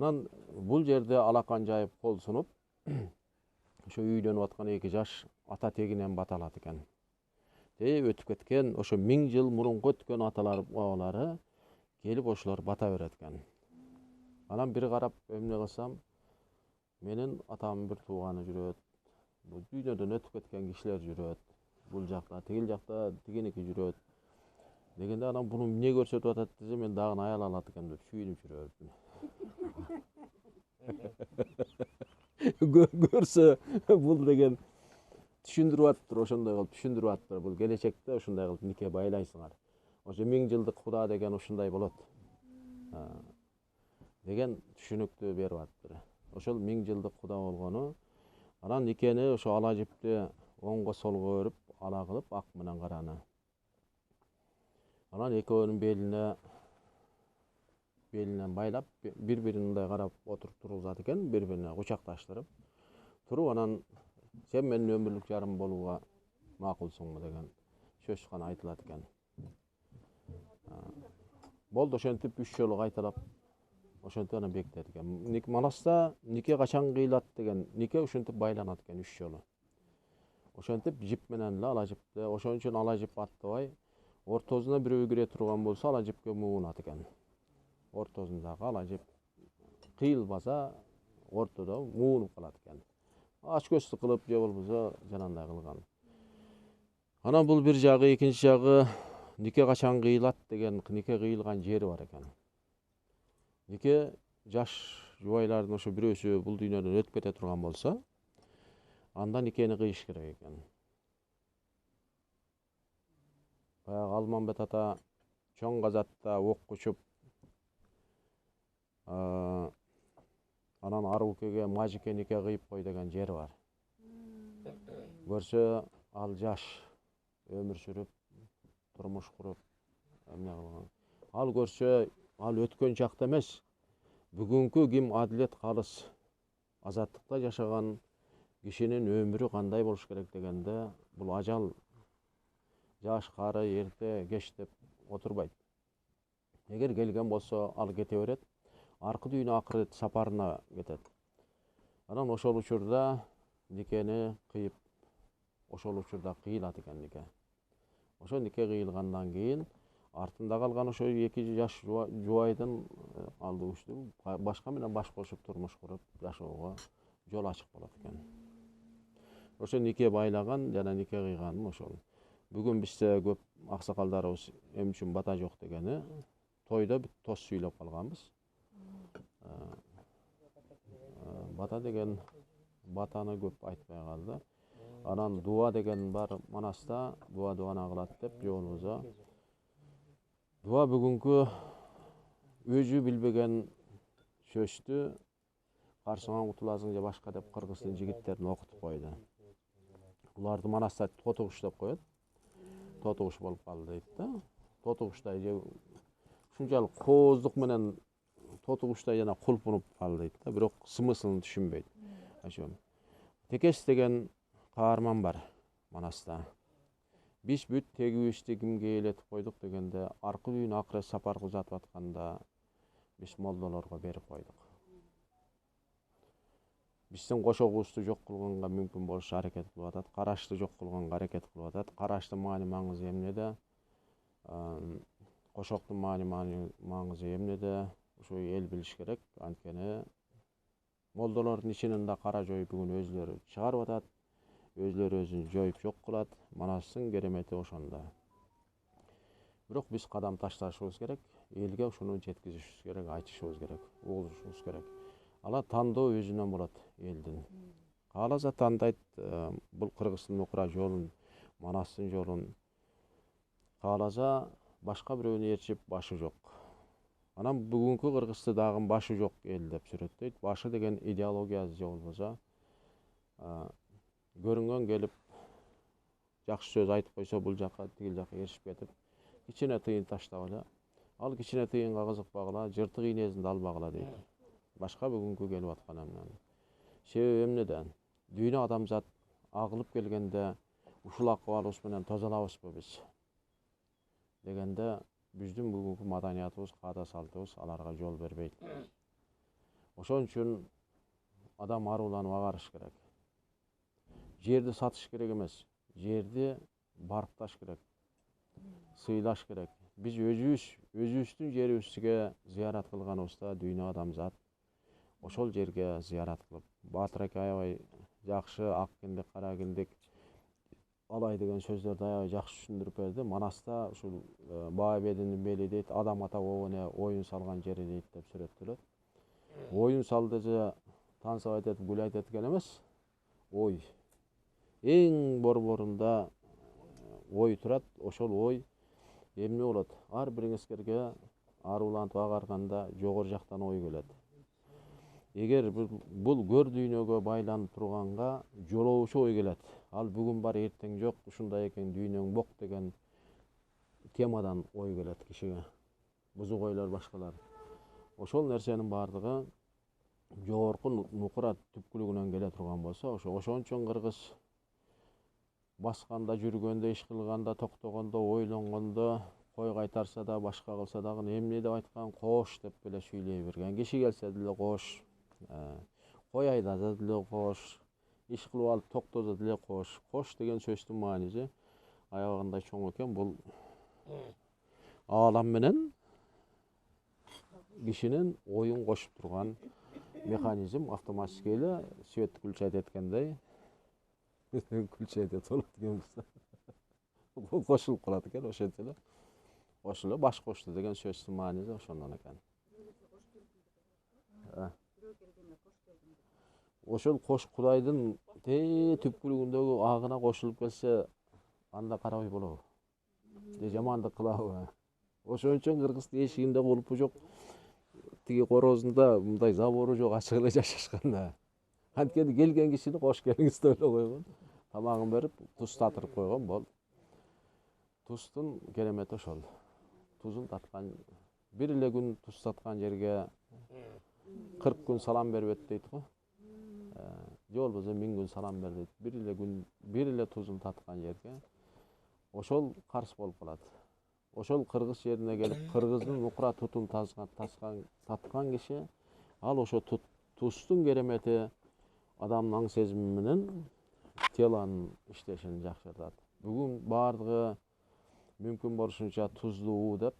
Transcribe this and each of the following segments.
Анан бул жерде алакан жайып кол сунуп, ошо үйлөнүп аткан 2 жаш ата тегинен бата алат экен. Өтүп кеткен, ошо 1000 жыл мурунку өткөн аталар бабалары келип ошолор бата берет экен. Анан бир карап эмне кылсам, менин атамдын бир тууганы жүрөт. Бул дүйнөдөн өтүп кеткен кишилер жүрөт. Бул жакта, тигил жакта тигиники жүрөт. Дегенде анан буну эмне көрсөтүп атат десе, мен дагы аял алат экен деп сүйүнүп жүрөбүм. Көрсө бул деген түшүндүрүп атыптыр, ошондой кылып түшүндүрүп атыптыр. Бул келечекте ушундай кылып нике байлайсыңар. Ошо 1000 жылдык Куда деген ушундай болот деген түшүнүктү берип атыптыр. Ошол 1000 жылдык Куда болгону, анан никени ошо ала жипти оңго солго өрүп, ала кылып ак менен караны. Анан экөөнүн белинен байлап, бири-бирин мындай карап отуруп тургузат экен, бири-бирине кучакташтырып туруп, анан сен менин өмүрлүк жарым болууга макулсуңбу деген сөз гана айтылат экен. Болду, ошентип 3 жолу кайталап, ошентип анан бекитет экен. Манаста нике качан кыйылат деген, нике ушинтип байланат экен 3 жолу. Ошентип жип менен эле ала жипте, ошон үчүн ала жип аттабай, ортосуна бирөө кире турган болсо ала жипке муунат экен. Ортосундагы ала жип кыйылбаса, ортодо муунуп калат экен. Ач көздү кылып же болбосо жанагындай кылган. Анан бул бир жагы, экинчи жагы нике качан кыйылат деген, нике кыйылган жери бар экен. Нике жаш жубайлардын ошо бирөөсү бул дүйнөдөн өтүп кете турган болсо, анда никени кыйыш керек экен. Баягы Алмамбет ата чоң казатта ок учуп, анан Арукеге Мажике нике кыйып кой деген жери бар. Көрсө ал жаш өмүр сүрүп, турмуш куруп, эмне кылган. Ал көрсө, ал өткөн чакта эмес, бүгүнкү ким адилет калыс, азаттыкта жашаган кишинин өмүрү кандай болуш керек дегенде, бул ажал жаш, кары, эрте, кеч деп отурбайт. Эгер келген болсо, ал кете берет, аркы дүйнө акырет сапарына кетет. Анан ошол учурда никени кыйып, ошол учурда кыйылат экен нике. Ошо нике кыйылгандан кийин артында калган ошо 2 жаш жубайдын алдыбыштуу башка менен баш кошуп турмуш куруп жашоого жол ачык болот экен. Ошо нике байлаган жана нике кыйганым ошол. Бүгүн бизде көп аксакалдарыбыз эмне үчүн бата жок дегени, тойдо бүт тос сүйлөп калганбыз. Бата деген батаны көп айтпай калды. Анан дуа деген бар Манаста, дуа дуана кылат деп, же болбосо дуа бүгүнкү өзү билбеген сөздү карсыңан кутуласың же башка деп кыргыздын жигиттерин окутуп койду. Буларды Манаста тотугуш деп коет. Тотугуш болуп калды дейт да. Тотугуштай же ушунчалык кооздук менен тотугуштай жана кулпунуп калды дейт да, бирок смыслын түшүнбөйт. Ошо Текес деген каарман бар Манаста. Биз бүт тегибизди кимге ээлетип койдук дегенде, аркы дүйнө акырет сапарга узатып атканда биз молдолорго берип койдук. Биздин кошогубузду жок кылганга мүмкүн болуш аракет кылып атат, карашты жок кылганга аракет кылып атат. Караштын маани маңызы эмнеде? Кошоктун маани маңызы эмнеде? Ушу эл билиш керек. Анткени молдолордун ичинен да кара жоюп бүгүн өзүлөрү чыгарып атат, өзүлөрү өзүн жоюп жок кылат. Манастын керемети ошондо. Бирок биз кадам ташташыбыз керек, элге ушуну жеткизишибиз керек, айтышыбыз керек, угузушубуз керек. Ала тандоо өзүнөн болот элдин. Кааласа тандайт, бул Кыргыздын Нукура жолун, Манастын жолун. Кааласа башка бирөөнү ээрчип башы жок. Анан бүгүнкү Кыргызды дагы башы жок эл деп сүрөттөйт. Башы деген идеология же болбосо көрүнгөн келип жакшы сөз айтып койсо бул жака тигил жака ээрчип кетип, кичине тыйын таштап эле, ал кичине тыйынга кызыкпагыла, жыртык ийнесин албагыла дейт. Башка бүгүнкү келип аткан эмне. Себеби эмнеде? Дүйнө адамзат агылып келгенде ушул акыбалыбыз менен тозалабызбы биз дегенде, биздин бүгүнкү маданиятыбыз, каада салтыбыз аларга жол бербейт. Ошон үчүн адам аруланып агарыш керек. Жерди сатыш керек эмес, жерди баркташ керек, сыйлаш керек. Биз өзүбүздүн жерибизге зыярат кылганыбызда дүйнө адамзат ошол жерге зыярат кылып, Баатыр аке аябай жакшы ак киндик, кара киндик алай деген сөздөрдү аябай жакшы түшүндүрүп берди. Манаста ушул Баа бединин бели дейт, адам ата обоне оюн салган жери дейт деп сүрөттөлөт. Оюн сал десе тансып айтып, гүл айтат экен эмес. Ой. Эң борборунда ой турат. Ошол ой эмне болот? Ар бир эскерге арулантып агарганда жогору жактан ой келет. Эгер бул көр дүйнөгө байланып турганга жолоочу ой келет. Ал бүгүн бар, эртең жок, ушундай экен, дүйнөң бок деген темадан ой келет кишиге. Бузук ойлор башкалар. Ошол нерсенин бардыгы жогорку нукура түпкүлүгүнөн келе турган болсо, ошон үчүн кыргыз басканда, жүргөндө, иш кылганда, токтогондо, ойлонгондо, кой кайтарса да, башка кылса дагы эмне деп айткан, кош деп эле сүйлөй берген. Киши келсе деле кош, кой айдаса деле кош, иш кылып алып токтосо деле кош. Кош деген сөздүн мааниси аябагандай чоң экен. Бул аалам менен кишинин оюн кошуп турган механизм, автоматически эле свет включать эткендей включать этип болот экен. Кошулуп калат экен, ошентип эле. Ошол эле баш кошту деген сөздүн мааниси ошондон экен. Ошол кош Кудайдын түпкүлүгүндөгү агына кошулуп келсе, анда карабай болобу? Же жамандык кылабы? Ошон үчүн кыргыздын эшигинде кулпу жок, тиги корозунда мындай забору жок, ачык эле жашашкан да. Анткени келген кишини кош келиңиз деп эле койгон. Тамагын берип, туз татырып койгон бол. Туздун керемети ошол. Тузун таткан, бир эле күн туз таткан жерге 40 күн салам бербет дейт го. Же болбосо 1000 күн салам бер дейт. Бир эле күн, бир эле тузун таткан жерге ошол карс болуп калат. Ошол кыргыз жерине келип, кыргыздын нукура тутун таткан киши, ал ошо туздун керемети адамдын аң сезими менен телонун иштешин жакшыртат. Бүгүн бардыгы мүмкүн болушунча туздуу деп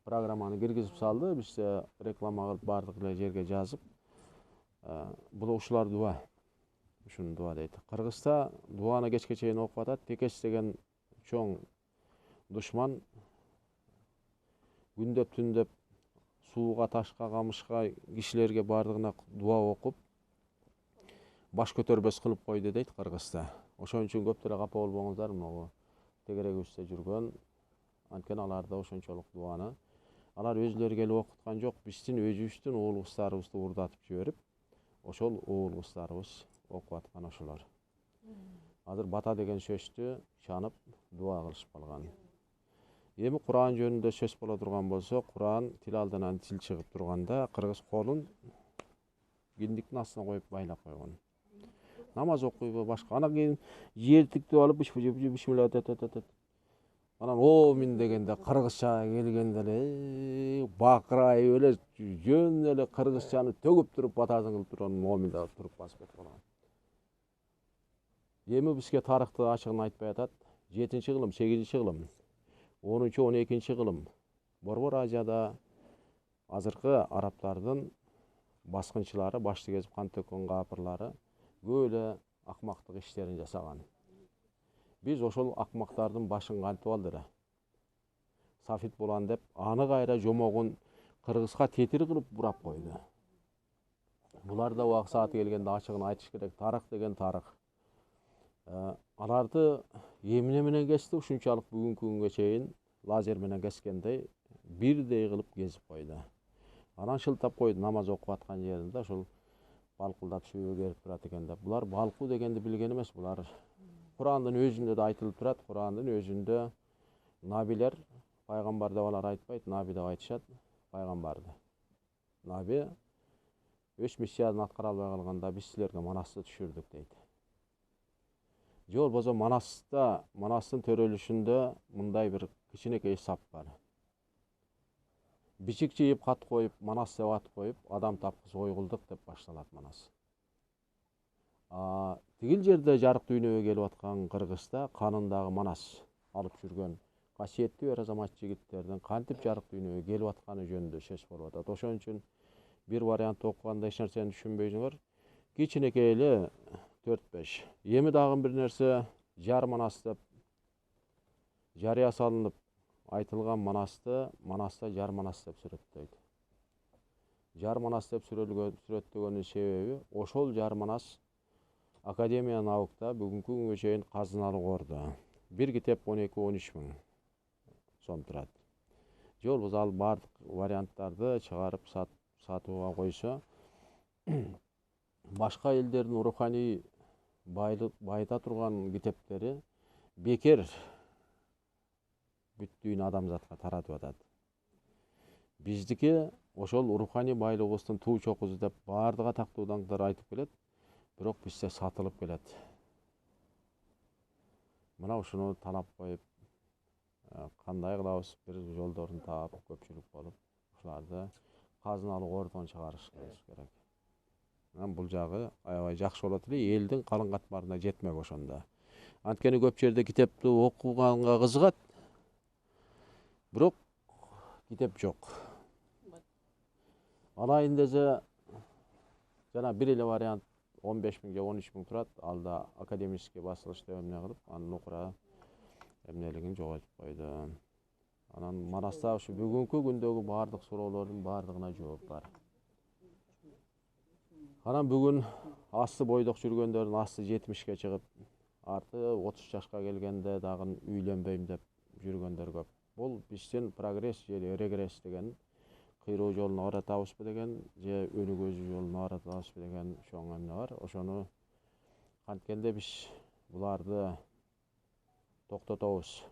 программаны киргизип салды. Бизде реклама кылып бардык эле жерге жазып, бул ушулар дуа. Ушуну дуа дейт. Кыргызда дуаны кечке чейин окуп атат. Текес деген чоң душман күндөп түндөп сууга, ташка, камышка, кишилерге бардыгына дуа окуп баш көтөрбөс кылып койду дейт Кыргызда. Ошон үчүн көптөр капа болбоңуздар, могу тегерегибизде жүргөн, анткени аларда ошончолук дуаны алар өзүлөрү келип окуткан жок. Биздин өзүбүздүн уул кыздарыбызды уурдатып жиберип, ошол уул кыздарыбыз окуп аткан ошолор. Азыр бата деген сөздү чанып дуа кылышып калган. Эми Куран жөнүндө сөз боло турган болсо, Куран тил алдынан тил чыгып турганда кыргыз колун киндиктин астына коюп байлап койгон. Намаз окуйбу, башка. Анан кийин жер тиктеп алып бишмилла тет. Анан оомин дегенде кыргызча келгенде эле бакырайып эле жөн эле кыргызчаны төгүп туруп батасын кылып турган оомин да туруп басып кетип калган. Эми бизге тарыхты ачыгын айтпай атат. 7-кылым, 8-кылым, 10-12 кылым Борбор Азияда азыркы арабтардын баскынчылары, башты кезип кан төккөн капырлары көп эле акмактык иштерин жасаган. Биз ошол акмактардын башын кантип алды эле. Сафит болан деп, аны кайра жомогун кыргызга тетир кылып бурап койду. Булар да убак сааты келгенде ачыгын айтыш керек. Тарых деген тарых. Аларды эмне менен кести, ушунчалык бүгүнкү күнгө чейин лазер менен кескендей бирдей кылып кезип койду. Анан шылтап койду, намаз окуп аткан жеринде ошол балкылдап сүйө келип турат экен деп. Булар балкуу дегенди билген эмес. Булар Курандын өзүндө да айтылып турат. Курандын өзүндө набилер, пайгамбар деп алар айтпайт, наби деп айтышат пайгамбарды. Наби өз миссиясын аткара албай калганда биз силерге манасты түшүрдүк дейт. Же болбосо Манастын төрөлүшүндө мындай бир кичинекей сап бар. бичик чийип кат коюп Манас деп ат коюп адам тапкыс ойгулдук деп башталат Манас. Тигил жерде жарык дүйнөгө келип аткан Кыргызда канындагы Манас алып жүргөн касиеттүү эр азамат жигиттердин кантип жарык дүйнөгө келип атканы жөнүндө сөз болуп атат. Ошон үчүн бир вариант окуганда эч нерсени түшүнбөйсүңөр. Кичинекей эле 4-5. Эми дагы бир нерсе жар Манас деп жарыя салынып айтылган Манаста жар Манас деп сүрөттөйт. Жар Манас деп сүрөттөгөнүн себеби ошол жар Манас Академия наукта бүгүнкү күнгө чейин казыналык орду. Бир китеп 12-13 миң сом турат. Же болбосо ал бардык варианттарды чыгарып сатууга койсо, башка элдердин руханий байыта турган китептери бекер бүттүйүн адамзатка таратып атат. Биздики ошол руханий байлыгыбыздын туу чокусу деп бардык атактуу даңдар айтып келет, бирок бизде сатылып келет. Мына ушуну талап коюп, кандай кылабыз, бир жолдорун таап, көпчүлүк болуп, ушуларды казыналык ордон чыгарышыбыз керек. Бул жагы аябай жакшы болот эле, элдин калың катмарына жетмек ошондо. Анткени көп жерде китепти окуганга кызыгат, бирок китеп жок. Алайын десе, жана бир эле вариант 15 миң же 13 миң турат, алда академический басылыш деп эмне кылып, анын окура эмнелигин жоготуп койду. Анан Манаста ушу бүгүнкү күндөгү бардык суроолордун бардыгына жооп бар. Анан бүгүн асты бойдок жүргөндөрдүн асты 70ке чыгып, арты 30 жашка келгенде дагы үйлөнбөйм деп жүргөндөр көп. Бул биздин прогресс же регресс деген кыйроо жолуна баратабызбы деген, же өнүгүүсү жолуна баратабызбы деген чоң эмне бар. Ошону канткенде биз буларды токтотобуз.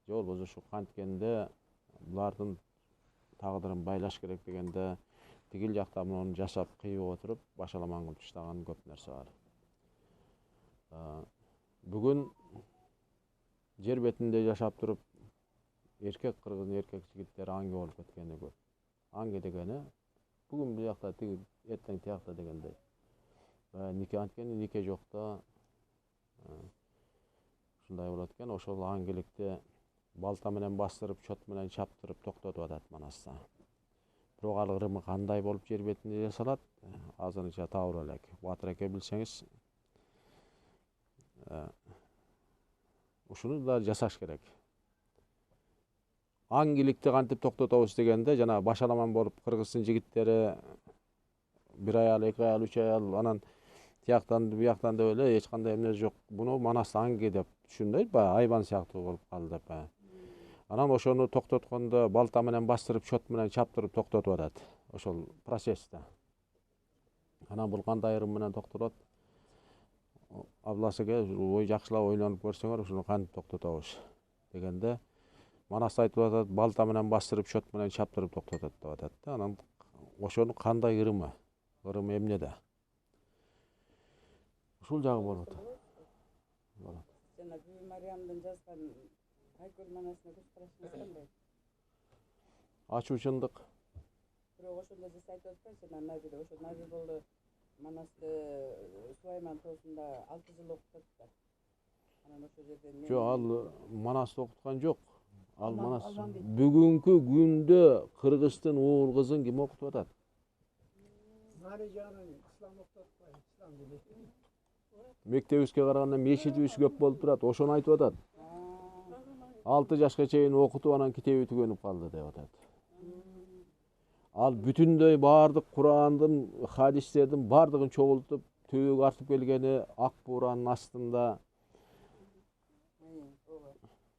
Же болбосо ушу канткенде булардын тагдырын байлаш керек дегенде тигил жакта муну жашап кыйып отуруп башаламан кылып таштаган көп нерсе бар. Бүгүн жер бетинде жашап туруп эркек кыргыздын эркек жигиттери аңгы болуп кеткени көп. Аңгы дегени бүгүн бул жакта тиги эртең тиякта дегендей. Нике анткени нике жокто ушундай болот экен. Ошол аңгылыкты балта менен бастырып, чот менен чаптырып токтотуп атат Манаста. Бирок ал ырымы кандай болуп жер бетинде жасалат, азырынча табыла элек. Батыр эке билсеңиз, ушуну да жасаш керек. Аңгылыкты кантип токтотобуз дегенде, жана башаламан болуп кыргыздын жигиттери бир аял, эки аял, үч аял, анан тияктан бияктан деп эле эч кандай эмне жок. Буну Манас аңгы деп түшүндөйт, баягы айбан сыяктуу болуп калды деп. Анан ошону токтоткондо балта менен бастырып, чот менен чаптырып токтотуп атат. Ошол процессте. Анан бул кандай ырым менен токтолот? Абласыга ой жакшылап ойлонуп көрсөңөр, ушуну кантип токтотобуз дегенде, Манас айтып атат, балта менен бастырып, чот менен чаптырып токтотот деп атат. Анан ошонун кандай ырымы? Ырымы эмнеде? Ушул жагы болот. Жана Бүбү Мариямдын жазган Айкөл Манасына көз карашыңыз кандай? Ачуучундук. Бирок ошондо сиз айтып атпайсызбы, Наби ошо Наби болду Манасты Сулайман тоосунда 6 жыл окутат да. Анан ошол жерден Жок, ал Манасты окуткан жок. Ал Манас бүгүнкү күндө Кыргыздын уул кызын ким окутуп атат? Ислам окутат, ислам дини. Мектебибизге караганда мечитибиз көп болуп турат, ошону айтып атат. 6 жашка чейин окутуп, анан китеби түгөнүп калды деп атат. Ал бүтүндөй бардык Курандын, хадистердин бардыгын чогултуп, төбөгө артып келгени ак бууранын астында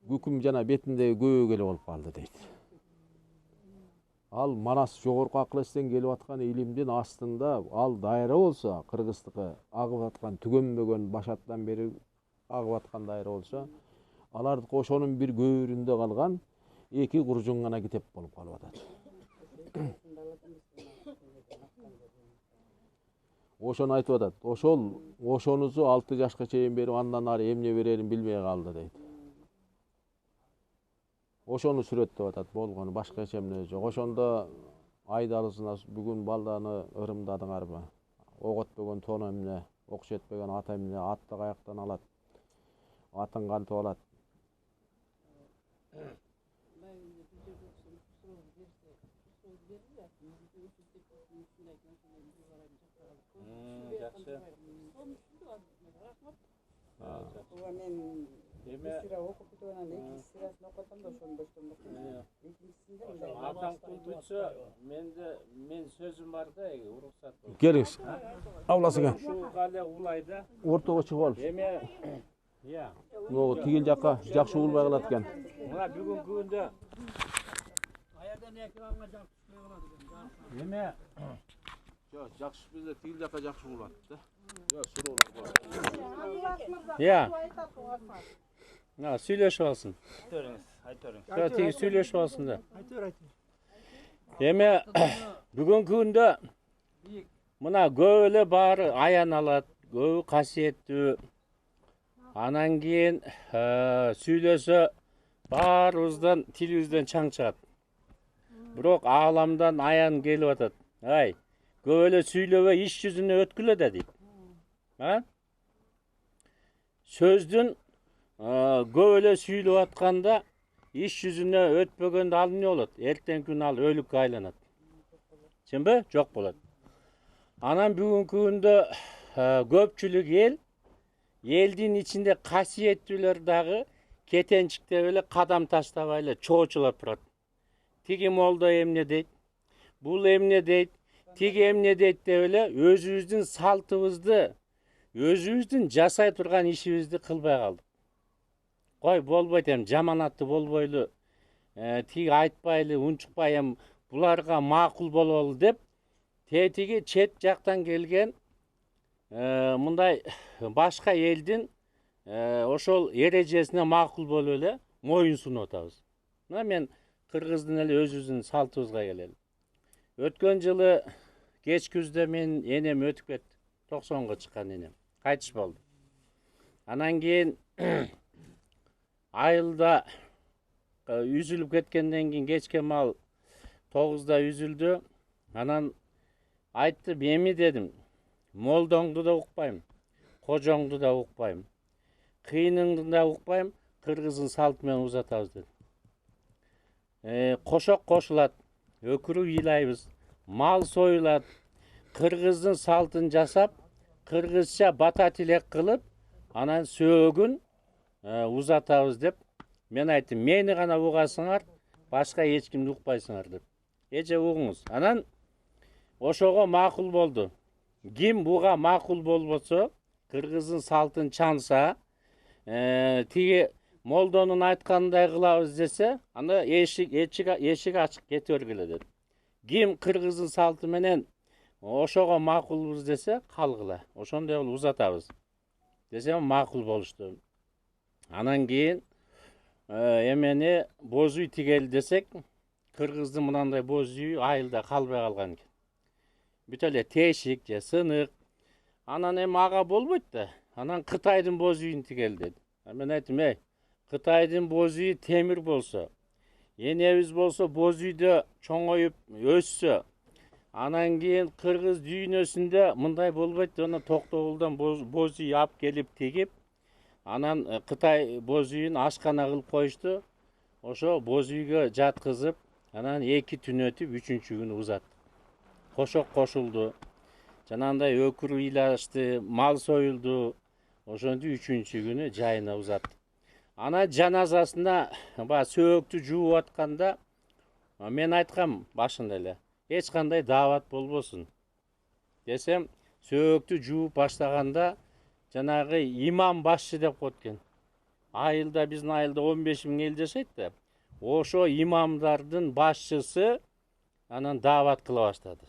күкүм жана бетиндеги көбөк эле болуп калды дейт. Ал Манас жогорку акыл эстен келип аткан илимдин астында ал дайра болсо, кыргыздыкы агып аткан түгөнбөгөн башаттан бери агып аткан дайра болсо, алардыкы ошонун бир көбүрүндө калган эки куржун гана китеп болуп калып атат. Ошону айтып атат. Ошонусу 6 жашка чейин берип, андан ары эмне берерин билбей калды дейт. Ошону айтып атат. Ошонусу 6 жашка чейин берип, андан ары эмне берерин билбей калды дейт. Ошол ошону айтып атат. Ошол ошонусу 6 жашка чейин берип, андан ары эмне берерин билбей калды дейт. ошону сүрөттөп атат, болгону башка эч эмне жок. Ошондо айдалысына бүгүн балданы ырымдадыңарбы? Ок өтпөгөн тоон эмне, окуш этпеген ат эмне, атты каяктан алат? Атын кантип алат? Ооба мен сыра окуп бүтүп анан экинчи сырасын окутам да ошону баштап экинчисинде мындай Атаң кулдучу мен сөзүм бар да, уруксат болсо. Келиңиз. Ауласыңа. Ушуга эле улайда. Ортого чыгып алып. Эме Могу тигил жакка жакшы улбай калат экен. мына бүгүнкү күндө Аярдан эки балга жак түшпөй калат экен. эме Жок, жакшы бизде тигил жакка жакшы улат да. Жок, мына сүйлөшүп алсын. Жо тиги сүйлөшүп алсын да. Айтыр. Эме бүгүнкү күндө мына көп эле баары аян алат, көбү касиеттүү. Анан кийин сүйлөсө баарыбыздан тилибизден чаң чыгат. Бирок ааламдан аян келип атат. Ай, көп эле сүйлөбөй иш жүзүнө өткүлө да дейт. Сөздүн көп эле сүйлөп атканда иш жүзүнө өтпөгөндө ал эмне болот? Эртең күн ал өлүккө айланат. Чынбы? Жок болот. Анан бүгүнкү күндө көпчүлүк элдин ичинде касиеттүүлөр дагы кетенчиктеп эле кадам таштабай эле чоочулап турат. Тиги молдо эмне дейт? Бул эмне дейт? Тиги эмне дейт деп эле өзүбүздүн салтыбызды, өзүбүздүн жасай турган ишибизди кылбай калдык. Кой болбойт эми жаманатты болбойлу, тиги айтпайлы, унчукпай эми буларга макул бололу деп тетиги чет жактан келген мындай башка элдин ошол эрежесине макул болуп эле моюн сунуп атабыз. Мына мен кыргыздын эле өзүбүздүн салтыбызга келели. Өткөн жылы кеч күздө мен энем өтүп кетти. 90га чыккан энем. Кайтыш болду. Анан кийин айылда үзүлүп кеткенден кийин кечке мал 9да үзүлдү. Анан айттым, эми дедим, молдоңду да укпайм, кожоңду да укпайм, кыйыныңды да укпайм, кыргыздын салты менен узатабыз дедим. Кошок кошулат, өкүрүп ыйлайбыз, мал союлат, кыргыздын салтын жасап, кыргызча бата тилек кылып, анан сөөгүн узатабыз деп мен айттым, мени гана угасыңар, башка эч кимди укпайсыңар деп. Эже угуңуз. Анан ошого макул болду. Ким буга макул болбосо, кыргыздын салтын чанса, тиги молдонун айткандай кылабыз десе, анда эшик ачык кете бергиле деди. Ким кыргыздын салты менен ошого макулбуз десе, калгыла. Ошондой болуп узатабыз. Десем макул болушту. Анан кийин эмени боз үй тигели десек, кыргыздын мынандай боз үйү айылда калбай калган экен. Бүт эле тешик же сынык. Анан эми ага болбойт да. Анан Кытайдын боз үйүн тигели деди. Мен айттым, Кытайдын боз үйү темир болсо, энебиз болсо боз үйдө чоңоюп өссө, анан кийин кыргыз дүйнөсүндө мындай болбойт да, Токтогулдан боз үй алып келип тигип, анан Кытай боз үйүн ашкана кылып коюшту. Ошо боз үйгө жаткызып, анан 2 түн өтүп, 3-чү күнү узат. Кошок кошулду. Жанагындай өкүр ыйлашты, мал союлду. Ошондо 3-чү күнү жайына узат. Анан жаназасына сөөктү жууп атканда мен айткам башында эле, эч кандай даават болбосун. Десем, сөөктү жууп баштаганда жанагы имам башчы деп коет экен. Айылда биздин айылда 15 000 эл жашайт да. Ошо имамдардын башчысы анан даават кыла баштады.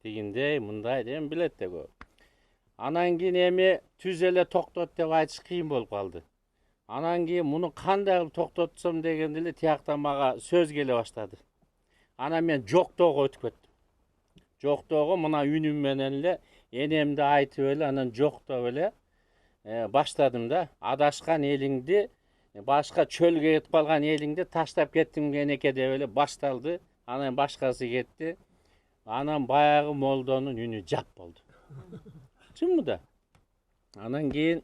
Тигиндей, мындай деп билет да көп. Анан кийин эми түз эле токтот деп айтыш кыйын болуп калды. Анан кийин муну кандай кылып токтотсом дегенде эле тияктан мага сөз келе баштады. Анан мен жоктоого өтүп кеттим. Жоктоого мына үнүм менен эле энемди айтып эле, анан жоктоп эле баштадым да. Адашкан элиңди Башка чөлгө кетип калган элиңди таштап кеттим кенеке деп эле башталды. Анан башкасы кетти. Анан баягы молдонун үнү жап болду. Чынбы да? Анан кийин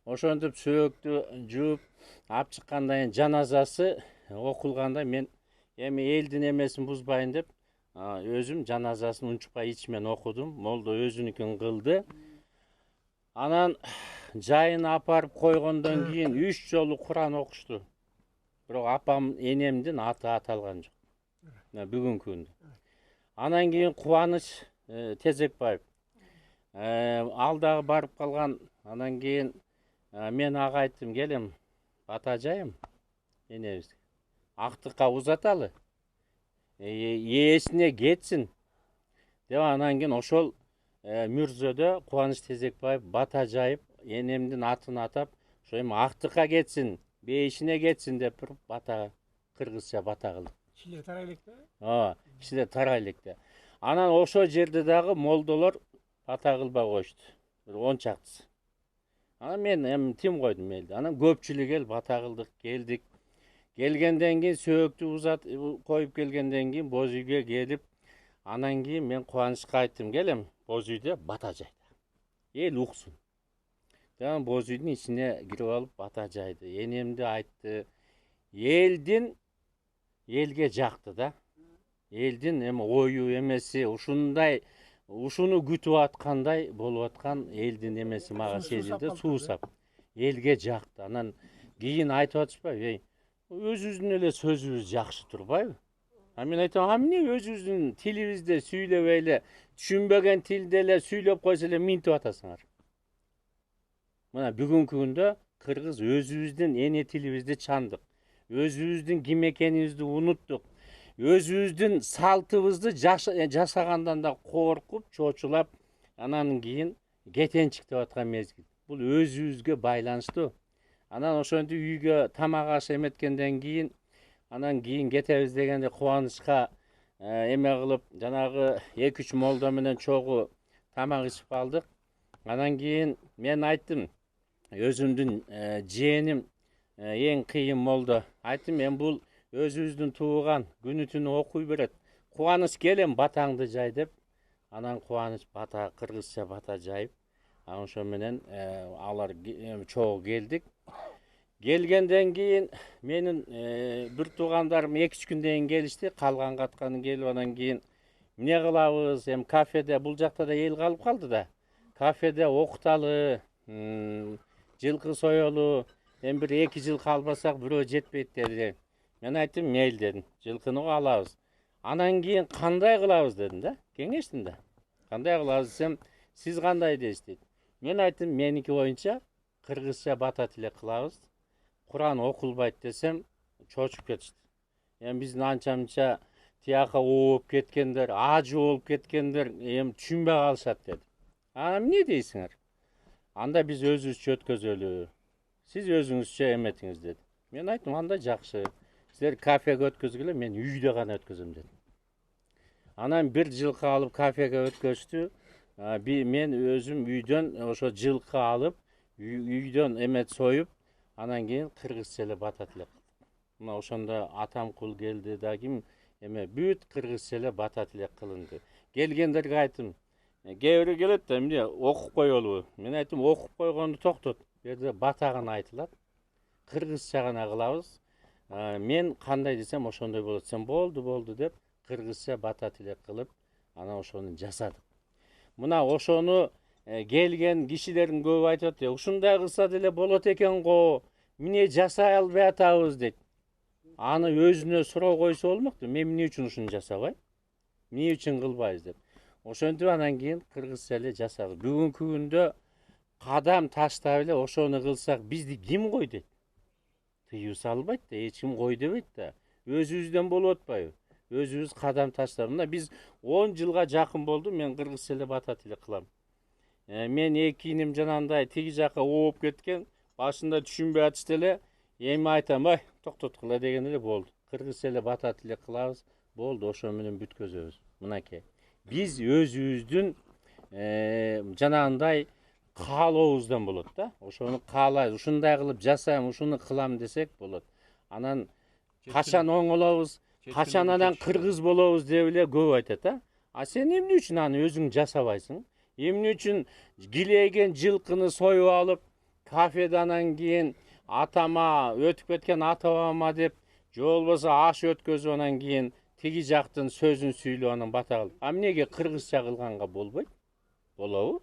ошентип сөөктү жууп алып чыккандан кийин жаназасы окулганда мен эми элдин эмесин бузбайын деп өзүм жаназасын унчукпай ичимен окудум. Молдо өзүнүкүн кылды. Анан жайын апарып койгондон кийин 3 жолу Куран окушту. Бирок апам энемдин аты аталган жок. Бүгүнкү күндө. Анан кийин Кубаныч Тезекбаев ал дагы барып калган. Анан кийин мен ага айттым, келем Батажайым энебиз актыкка узаталы. Ээсине кетсин деп анан кийин ошол Мүрзөдө Кубаныч Тезекбаев Батажайып энемдин атын атап, ошо эми актыкка кетсин, бейишине кетсин деп туруп бата кыргызча бата кылдык. Кишилер тарай электе? Кишилер тарай электе. Анан ошол жерде дагы молдолор бата кылбай коюшту. Бир 10 чактысы. Анан мен эми тим койдум элди. Анан көпчүлүк эл бата кылдык, келдик. Келгенден кийин сөөктү коюп келгенден кийин боз үйгө келип, анан кийин мен Кубанычка айттым, келем боз үйдө бата жайда. Эл уксун. Анан боз үйдүн ичине кирип алып бата жайды. Энемди айтты. Элге жакты да. Элдин эми ою эмеси ушундай, ушуну күтүп аткандай болуп аткан элдин эмеси мага сезилди, суусап. Элге жакты. Анан кийин айтып атышпайбы, өзүбүздүн эле сөзүбүз жакшы турбайбы? Мен айтам, эмне өзүбүздүн тилибизде сүйлөбөй эле, түшүнбөгөн тилде эле сүйлөп койсо эле минтип атасыңар. Мына бүгүнкү күндө кыргыз өзүбүздүн эне тилибизди чандык. Өзүбүздүн ким экенибизди унуттук. Өзүбүздүн салтыбызды жасагандан да коркуп, чочулап, анан кийин кетенчик деп аткан мезгил. Бул өзүбүзгө байланыштуу. Анан ошентип үйгө тамак аш эметкенден кийин, анан кийин кетебиз дегенде Кубанычка эме кылып, жанагы 2-3 молдо менен чогуу тамак ичип алдык. Анан кийин мен айттым, өзүмдүн жээним эң кыйын молдо. Айттым, мен бул өзүбүздүн тууган күнү түнү окуй берет. Кубаныч келем батаңды жай деп. Анан Кубаныч бата кыргызча бата жайып, анан ошо менен алар чогуу келдик. Келгенден кийин менин бир туугандарым 2-3 күндөн кийин келишти, калган катканы келип, анан кийин эмне кылабыз? Эми кафеде бул жакта да эл калып калды да. Кафеде окуталы, жылкы соелу, эми бир 2 жылкы албасак бирөө жетпейт деди. Мен айттым, мейли дедим, жылкыны алабыз. Анан кийин кандай кылабыз дедим да, кеңештим да. Кандай кылабыз десем, сиз кандай дейсиз дейт. Мен айттым, меники боюнча кыргызча бата тилек кылабыз. Куран окулбайт десем, чочуп кетишти. Эми биздин анча-мынча тияка ооп кеткендер, ажы болуп кеткендер, эми түшүнбөй калышат деди. Эмне дейсиңер? Анда биз өзүбүзчө өткөзөлү. Сиз өзүңүзчө эметиңиз деди. Мен айттым, анда жакшы. Силер кафеге өткөзгүлө, мен үйдө гана өткөзөм дедим. Анан бир жылкы алып кафеге өткөздү. Мен өзүм үйдөн ошо жылкы алып, үйдөн эмет союп, анан кийин кыргызча эле бата тилек кылдык. Мына ошондо Атамкул келди да, ким эме бүт кыргызча эле бата тилек кылынды. Келгендерге айттым, кээ бирөө келет да, эмне окуп коелубу? Мен айттым, окуп койгонду токтот. Бу жерде бата гана айтылат. Кыргызча гана кылабыз. Мен кандай десем ошондой болот. Сен болду деп кыргызча бата тилек кылып, анан ошону жасадык. Мына ошону келген кишилердин көбү айтат, ушундай кылса деле болот экен го, эмне жасай албай атабыз дейт. Аны өзүнө суроо койсо болмокту, мен эмне үчүн ушуну жасабайм? Эмне үчүн кылбайбыз деп. Ошентип анан кийин кыргызча эле жасадык. Бүгүнкү күндө кадам таштап эле ошону кылсак бизди ким кой дейт? Тыюу салбайт да, эч ким кой дебейт да. Өзүбүздөн болуп атпайбы? Өзүбүз кадам таштап. Мына биз 10 жылга жакын болду, мен кыргызча эле бата тилек кылам. Мен эки иним жанагындай тиги жака ооп кеткен, башында түшүнбөй атышты эле, эми айтам, ой, токтоткула деген эле болду. Кыргызча эле бата тилек кылабыз, болду, ошо менен бүткөзөбүз. Мынакей. Биз өзүбүздүн жанагындай каалообуздан болот да. Ошону каалайбыз, ушундай кылып жасайм, ушуну кылам десек болот. Анан качан оңолобуз, качан анан кыргыз болобуз деп эле көп айтат, а сен эмне үчүн аны өзүң жасабайсың? Эмне үчүн килейген жылкыны союп алып, кафеде анан кийин атама, өтүп кеткен ата бабама деп, же болбосо аш өткөзүп анан кийин тиги жактын сөзүн сүйлөп анан бата кылып. А эмнеге кыргызча кылганга болбойт? Болобу?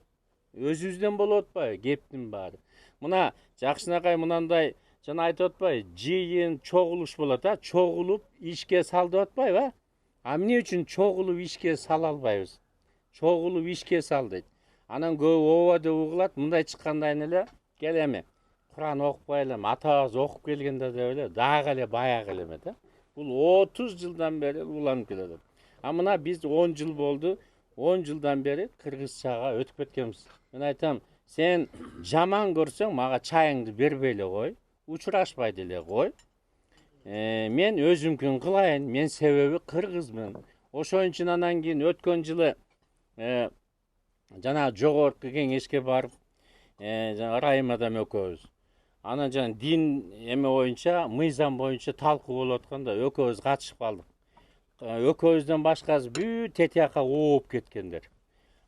Өзүбүздөн болуп атпайбы кептин баары? Мына жакшынакай мынандай жана айтып атпайбы, жыйын чогулуш болот, чогулуп ишке сал деп атпайбы? А эмне үчүн чогулуп ишке сала албайбыз? Чогулуп ишке сал дейт. Анан көп ооба деп угулат, мындай чыккандан эле кел эми Куран окупай элем, атабыз окуп келгенде деп эле дагы эле баягы элеме да. Бул 30 жылдан бери уланып келет. А мына биз 10 жыл болду, 10 жылдан бери кыргызчага өтүп кеткенбиз. Мен айтам, сен жаман көрсөң мага чайыңды бербей эле кой, учурашпай деле кой. Мен өзүмкүн кылайын, мен себеби кыргызмын. Ошон үчүн анан кийин өткөн жылы жана жогорку кеңешке барып, Райым адам экөөбүз. Анан жана дин эме боюнча, мыйзам боюнча талкуу болуп атканда экөөбүз катышып калдык. Экөөбүздөн башкасы бүт тетияка ооп кеткендер.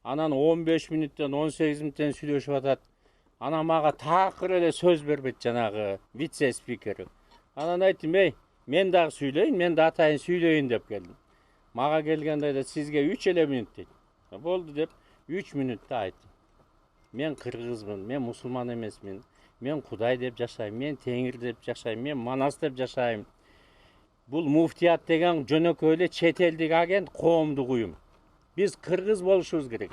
Анан 15 мүнөттөн 18 мүнөттөн сүйлөшүп атат. Анан мага такыр эле сөз бербейт жанагы вице-спикер. Анан айттым, мен дагы сүйлөйүн, мен да атайын сүйлөйүн деп келдим. Мага келгенде да сизге 3 эле мүнөт дейт. Болду деп 3 мүнөттө айттым. Мен кыргызмын, мен мусулман эмесмин, мен Кудай деп жашайм, мен Теңир деп жашайм, мен Манас деп жашайм. Бул муфтият деген жөнөкөй эле чет элдик агент, коомдук уюм. Биз кыргыз болушубуз керек.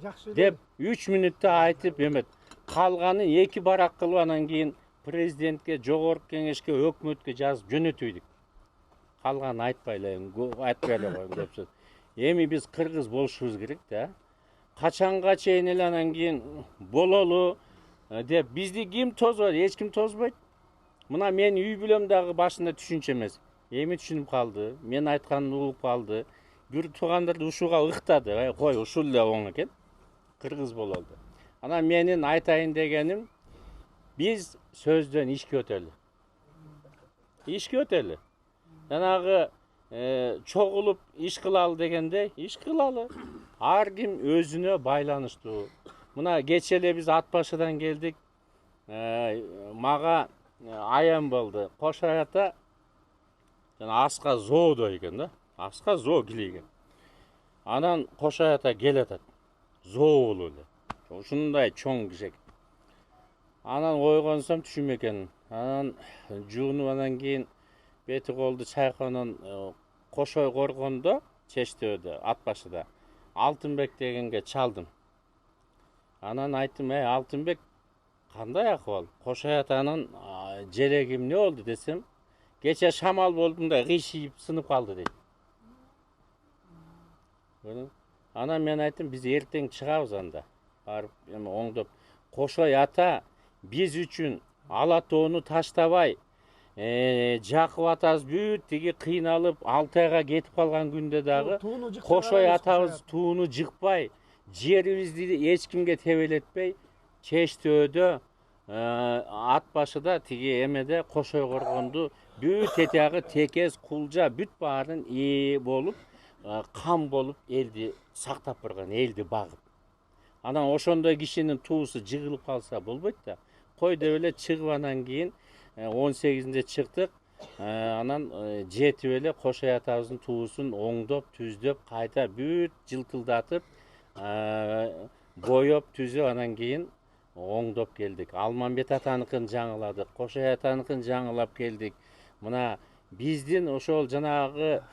Жакшы Деп 3 мүнөттө айтып эмет. Калганын 2 барак кылып анан кийин президентке, жогорку кеңешке, өкмөткө жазып жөнөтүйдүк. Калганын айтпай эле коюм деп сөз. Эми биз кыргыз болушубуз керек да. Качанга чейин эле анан кийин бололу деп бизди ким тозбойт, эч ким тозбойт. Мына мен үй бүлөм дагы башында түшүнчө эмес. Эми түшүнүп калды. Мен айтканымды угуп калды. Бир туугандарды ушуга ыктады. Кой, ушул эле оң экен. Кыргыз бололду. Анан менин айтайын дегеним, биз сөздөн ишке өтөлү. Ишке өтөлү. Жанагы чогулуп иш кылалы дегенде иш кылалы. Ар ким өзүнө байланыштуу. Мына кече эле биз ат башыдан келдик. Мага аян болду. Кош аята жана аска зоодо экен да. Аска зоо килейген. Анан Кош аята келатат. Зоо болуп эле. Ушундай чоң кишек. Анан ойгонсом түшүм экен. Анан жуунуп анан кийин бети колду чайканан Кошой коргондо, Чечтөөдө, ат башыда Алтынбек дегенге чалдым. Анан айттым, Алтынбек кандай акыбал? Кош аятанын жереги эмне болду десем, кече шамал болду да кыйшыйып сынып калды дейт. Анан мен айттым, биз эртең чыгабыз анда. Барып эми оңдоп. Кошой ата биз үчүн Ала тоону таштабай, жакып атабыз бүт тиги кыйналып 6 айга кетип калган күндө дагы Кошой атабыз тууну жыкпай, жерибизди эч кимге тебелетпей, Чечтөөдө ат башыда тиги эмеде Кошой коргонду бүт тетягы текес, кулжа бүт баарын ээ болуп, кам болуп элди сактап барган, элди багып. Анан ошондой кишинин туусу жыгылып калса болбойт да. Кой деп эле чыгып анан кийин 18-нде чыктык. Анан жетип эле Кошой атабыздын туусун оңдоп, түздөп, кайта бүт жылтылдатып, боёп, түзүп анан кийин оңдоп келдик. Алмамбет атаныкын жаңыладык, Кошой атаныкын жаңылап келдик. Мына биздин ошол жанагы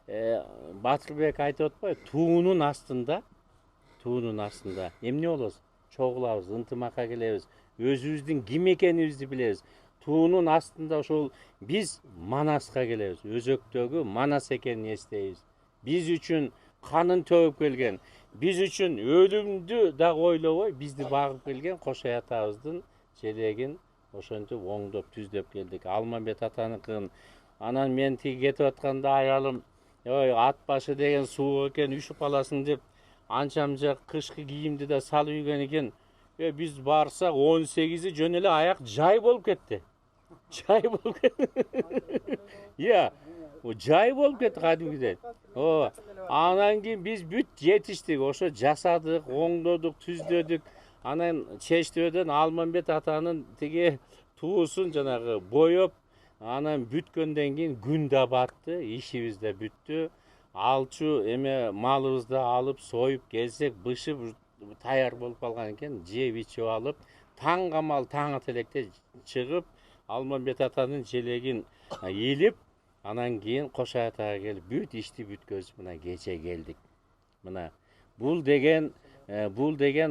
Батырбек айтып атпайбы, туунун астында эмне болобуз? Чогулабыз, ынтымакка келебиз. Өзүбүздүн ким экенибизди билебиз. Туунун астында ошол биз Манаска келебиз. Өзөктөгү Манас экенин эстейбиз. Биз үчүн канын төгүп келген, биз үчүн өлүмдү дагы ойлобой бизди багып келген Кошой атабыздын жерегин ошентип оңдоп, түздөп келдик. Алмамбет атаныкын. Анан мен тиги кетип атканда аялым, ой, ат башы деген суук экен, үшүп каласың деп анчамча кышкы кийимди да салып үйгөн экен. Биз барсак 18-и жөн эле аяк жай болуп кетти. Жай болуп кетти. Иә, жай болуп кетти кадимгидей. Ооба. Анан кийин биз бүт жетиштик, ошо жасадык, оңдодук, түздөдүк. Анан Чечтөбөдөн Алмамбет атанын тиги туусун жанагы боёп, анан бүткөндөн кийин күн да батты, ишибиз да бүттү. Алчу эме малыбызды алып, союп келсек, бышып таяр болуп калган экен, жеп ичип алып, таң камал таң электе чыгып, Алмамбет атанын желегин илип, анан кийин Кошай атага келип, бүт ишти бүткөзүп, мына кече келдик. Мына бул деген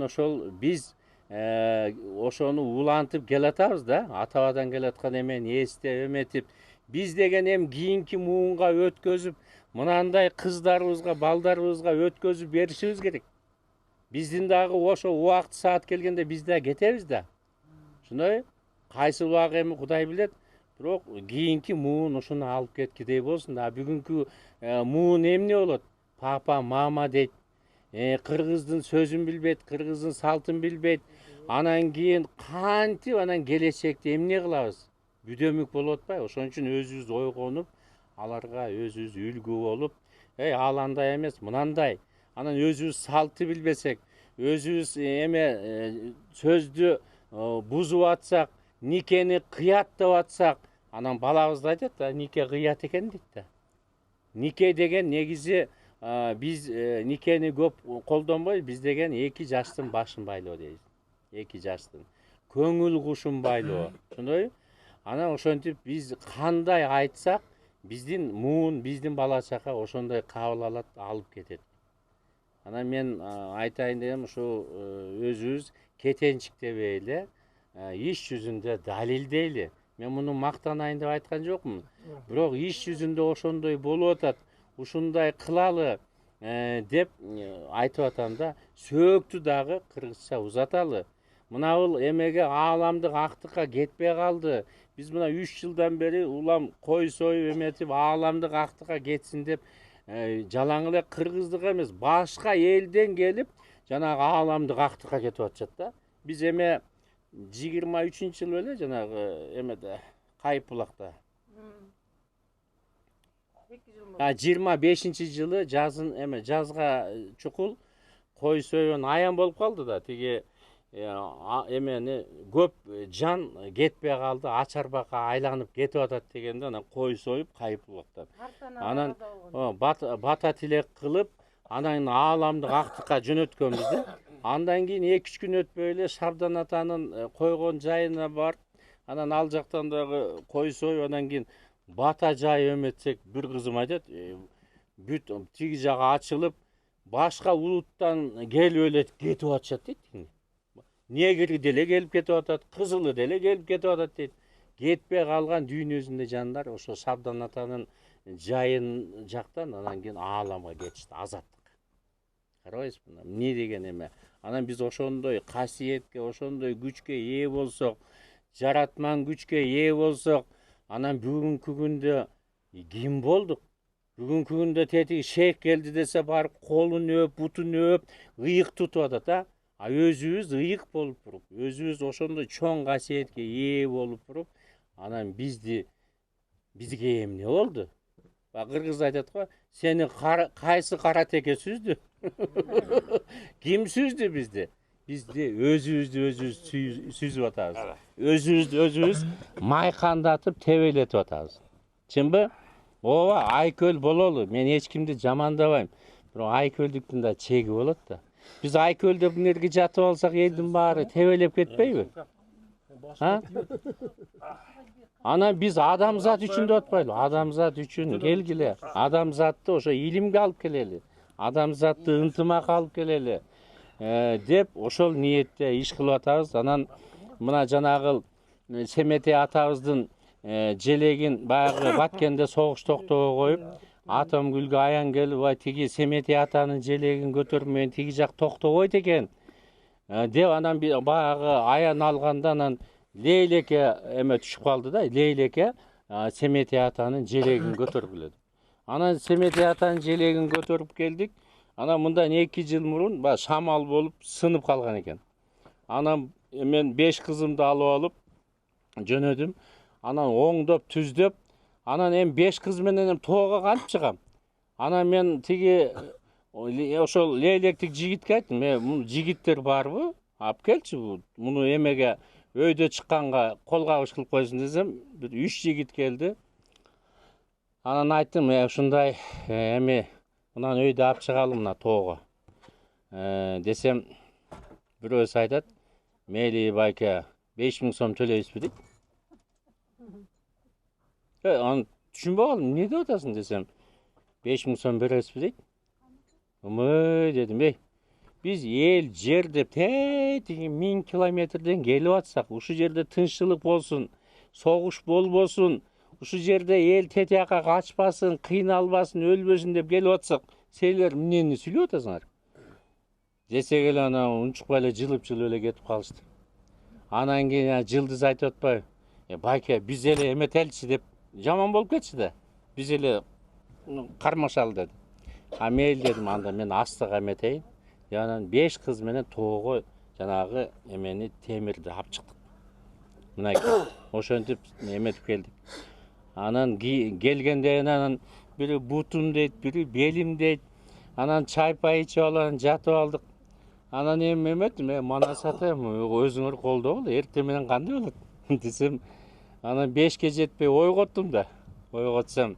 ошол биз ошону улантып келатабыз да, атабадан келаткан эмени эстеп эметип, биз деген эми кийинки муунга өткөзүп, мынандай кыздарыбызга, балдарыбызга өткөзүп беришибиз керек. Биздин дагы ошо убакыт саат келгенде биз да кетебиз да. Ошондой кайсы убак эми Кудай билет, бирок кийинки муун ушуну алып кеткидей болсун. Бүгүнкү муун эмне болот? Папа, мама дейт. Кыргыздын сөзүн билбейт, кыргыздын салтын билбейт. Анан кийин кантип анан келечекте эмне кылабыз? Бүдөмүк болуп атпайбы? Ошон үчүн өзүбүз ойгонуп, аларга өзүбүз үлгү болуп, ал андай эмес, мынандай. Анан өзүбүз салтты билбесек, өзүбүз сөздү бузуп атсак, никени кыяттап атсак, анан балабыз да айтат да, нике кыят экен дейт да. Нике деген негизи биз никени көп колдонбой, биз деген 2 жаштын башын байлоо дейбиз. 2 жаштын көңүл кушун байлоо. Ошондой. Анан ошентип биз кандай айтсак, биздин муун, биздин бала чака ошондой кабыл алат, алып кетет. Анан мен айтайын дегем, ушу өзүбүз кетенчиктебей эле, иш жүзүндө далилдейли. Мен муну мактанайын деп айткан жокмун. Бирок иш жүзүндө ошондой болуп атат, ушундай кылалы деп айтып атам да, сөөктү дагы кыргызча узаталы. Мына бул эмеге ааламдык актыкка кетпей калды. Биз мына 3 жылдан бери улам кой союп эметип ааламдык актыкка кетсин деп жалаң эле кыргыздык эмес, башка элден келип жанагы ааламдык актыкка кетип атышат да. Биз эме 23-жылы беле жанагы эмеде Кайыпбулакта. 25-жылы жазын эме жазга чукул кой союган аян болуп калды да, тиги эмени көп жан кетпей калды, ачарбакка айланып кетип атат дегенде анан кой союп Кайыпбулактан. Анан бата тилек кылып, анан ааламдык актыкка жөнөткөнбүз да. Андан кийин 2-3 күн өтпөй эле Шабдан атанын койгон жайына барып, анан ал жактан дагы кой союп, анан кийин бата жайып эметсек, бир кызым айтат, бүт тиги жагы ачылып, башка улуттан келип эле кетип атышат дейт. Негри деле келип кетип атат, кызылы деле келип кетип атат дейт. Кетпей калган дүйнөсүндө жандар ошо Шабдан атанын жайын жактан анан кийин ааламга кетишти, азаттык. Карабайсызбы, эмне деген эме. Анан биз ошондой касиетке, ошондой күчкө ээ болсок, жаратман күчкө ээ болсок, анан бүгүнкү күндө ким болдук? Бүгүнкү күндө тетиги шейх келди десе барып колунөөп, бутунөөп, ыйык тутуп атат, а өзүбүз ыйык болуп туруп, өзүбүз ошондой чоң касиетке ээ болуп туруп, анан бизге эмне болду? Кыргыз айтат го, сени кайсы каратеке сүздү? Ким сүздү бизди? Бизди өзүбүз сүзүп атабыз. Өзүбүз майкандатып тебелетип атабыз. Чынбы? Ооба, айкөл бололу. Мен эч кимди жамандабайм. Бирок айкөлдүктүн да чеги болот да. Биз айкөлдөп нерге жатып алсак, элдин баары тебелеп кетпейби? Анан биз адамзат үчүн деп атпайлы, адамзат үчүн келгиле. Адамзатты ошо илимге алып келели. Адамзатты ынтымакка алып келели деп ошол ниетте иш кылып атабыз. Анан мына жанагы Семетей атабыздын желегин баягы Баткенде согуш токтобой коюп, Атомгүлгө аян келип, тиги Семетей атанын желегин көтөрүп менен тиги жак токтобойт экен деп анан баягы аян алганда анан Лейлеке эме түшүп калды да. Лейлеке Семетей атанын желегин көтөрүп келди. Анан Семетей атанын желегин көтөрүп келдик. Анан мындан 2 жыл мурун баягы шамал болуп сынып калган экен. Анан мен 5 кызымды алып алып жөнөдүм. Анан оңдоп, түздөп, анан эми 5 кыз менен тоого кантип чыгам? Анан мен тиги ошол лейлектик жигитке айттым, муну жигиттер барбы? Алып келчи муну эмеге өйдө чыкканга кол кабыш кылып койсун десем, бир 3 жигит келди. Анан айттым, ушундай эми мынаны өйдө алып чыгалы мына тоого. Десем, бирөөсү айтат, мейли байке 5000 сом төлөйбүзбү дейт. Аны түшүнбөй калдым, эмне деп атасың десем, 5000 сом бересизби дейт. Ымый дедим, биз эл жер деп тетиги 1000 километрден келип атсак, ушу жерде тынччылык болсун, согуш болбосун, ушу жерде эл тетияка качпасын, кыйналбасын, өлбөсүн деп келип атсак, силер эмнени сүйлөп атасыңар? Десек эле анан унчукпай эле жылып эле кетип калышты. Анан кийин Жылдыз айтып атпайбы? Байке, биз эле эметеличи деп жаман болуп кетчү да. Биз эле кармашалы деди. Мейли дедим, анда мен астыга эметейин. Анан 5 кыз менен тоого жанагы эмени темирди алып чыктык. Мынакей, ошентип эметип келдик. Анан келгенде анан бири бутум дейт, бири белим дейт. Анан чай-пай ичип алып жатып алдык. Анан эми эметтим, Манас ата, өзүңөр колдогула, эртең менен кандай болот десем, анан 5ке жетпей ойготтум да. Ойготсам,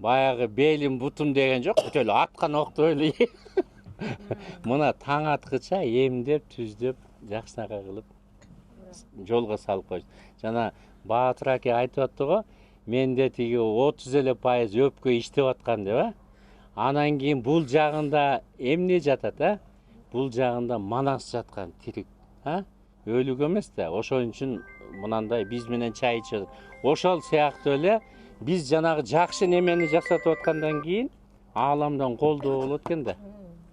баягы белим, бутум деген жок, бүт эле аткан октоп эле. Мына таң аткыча эмдеп, түздөп, жакшынака кылып жолго салып койду. Жана Баатыр аке айтып атты го, менде тиги 30 эле пайыз өпкө иштеп аткан деп, Анан кийин бул жагында эмне жатат, Бул жагында Манас жаткан тирик, өлүк эмес да. Ошон үчүн мынандай биз менен чай ичет. Ошол сыяктуу эле биз жанагы жакшы немени жасатып аткандан кийин ааламдан колдоо болот экен да.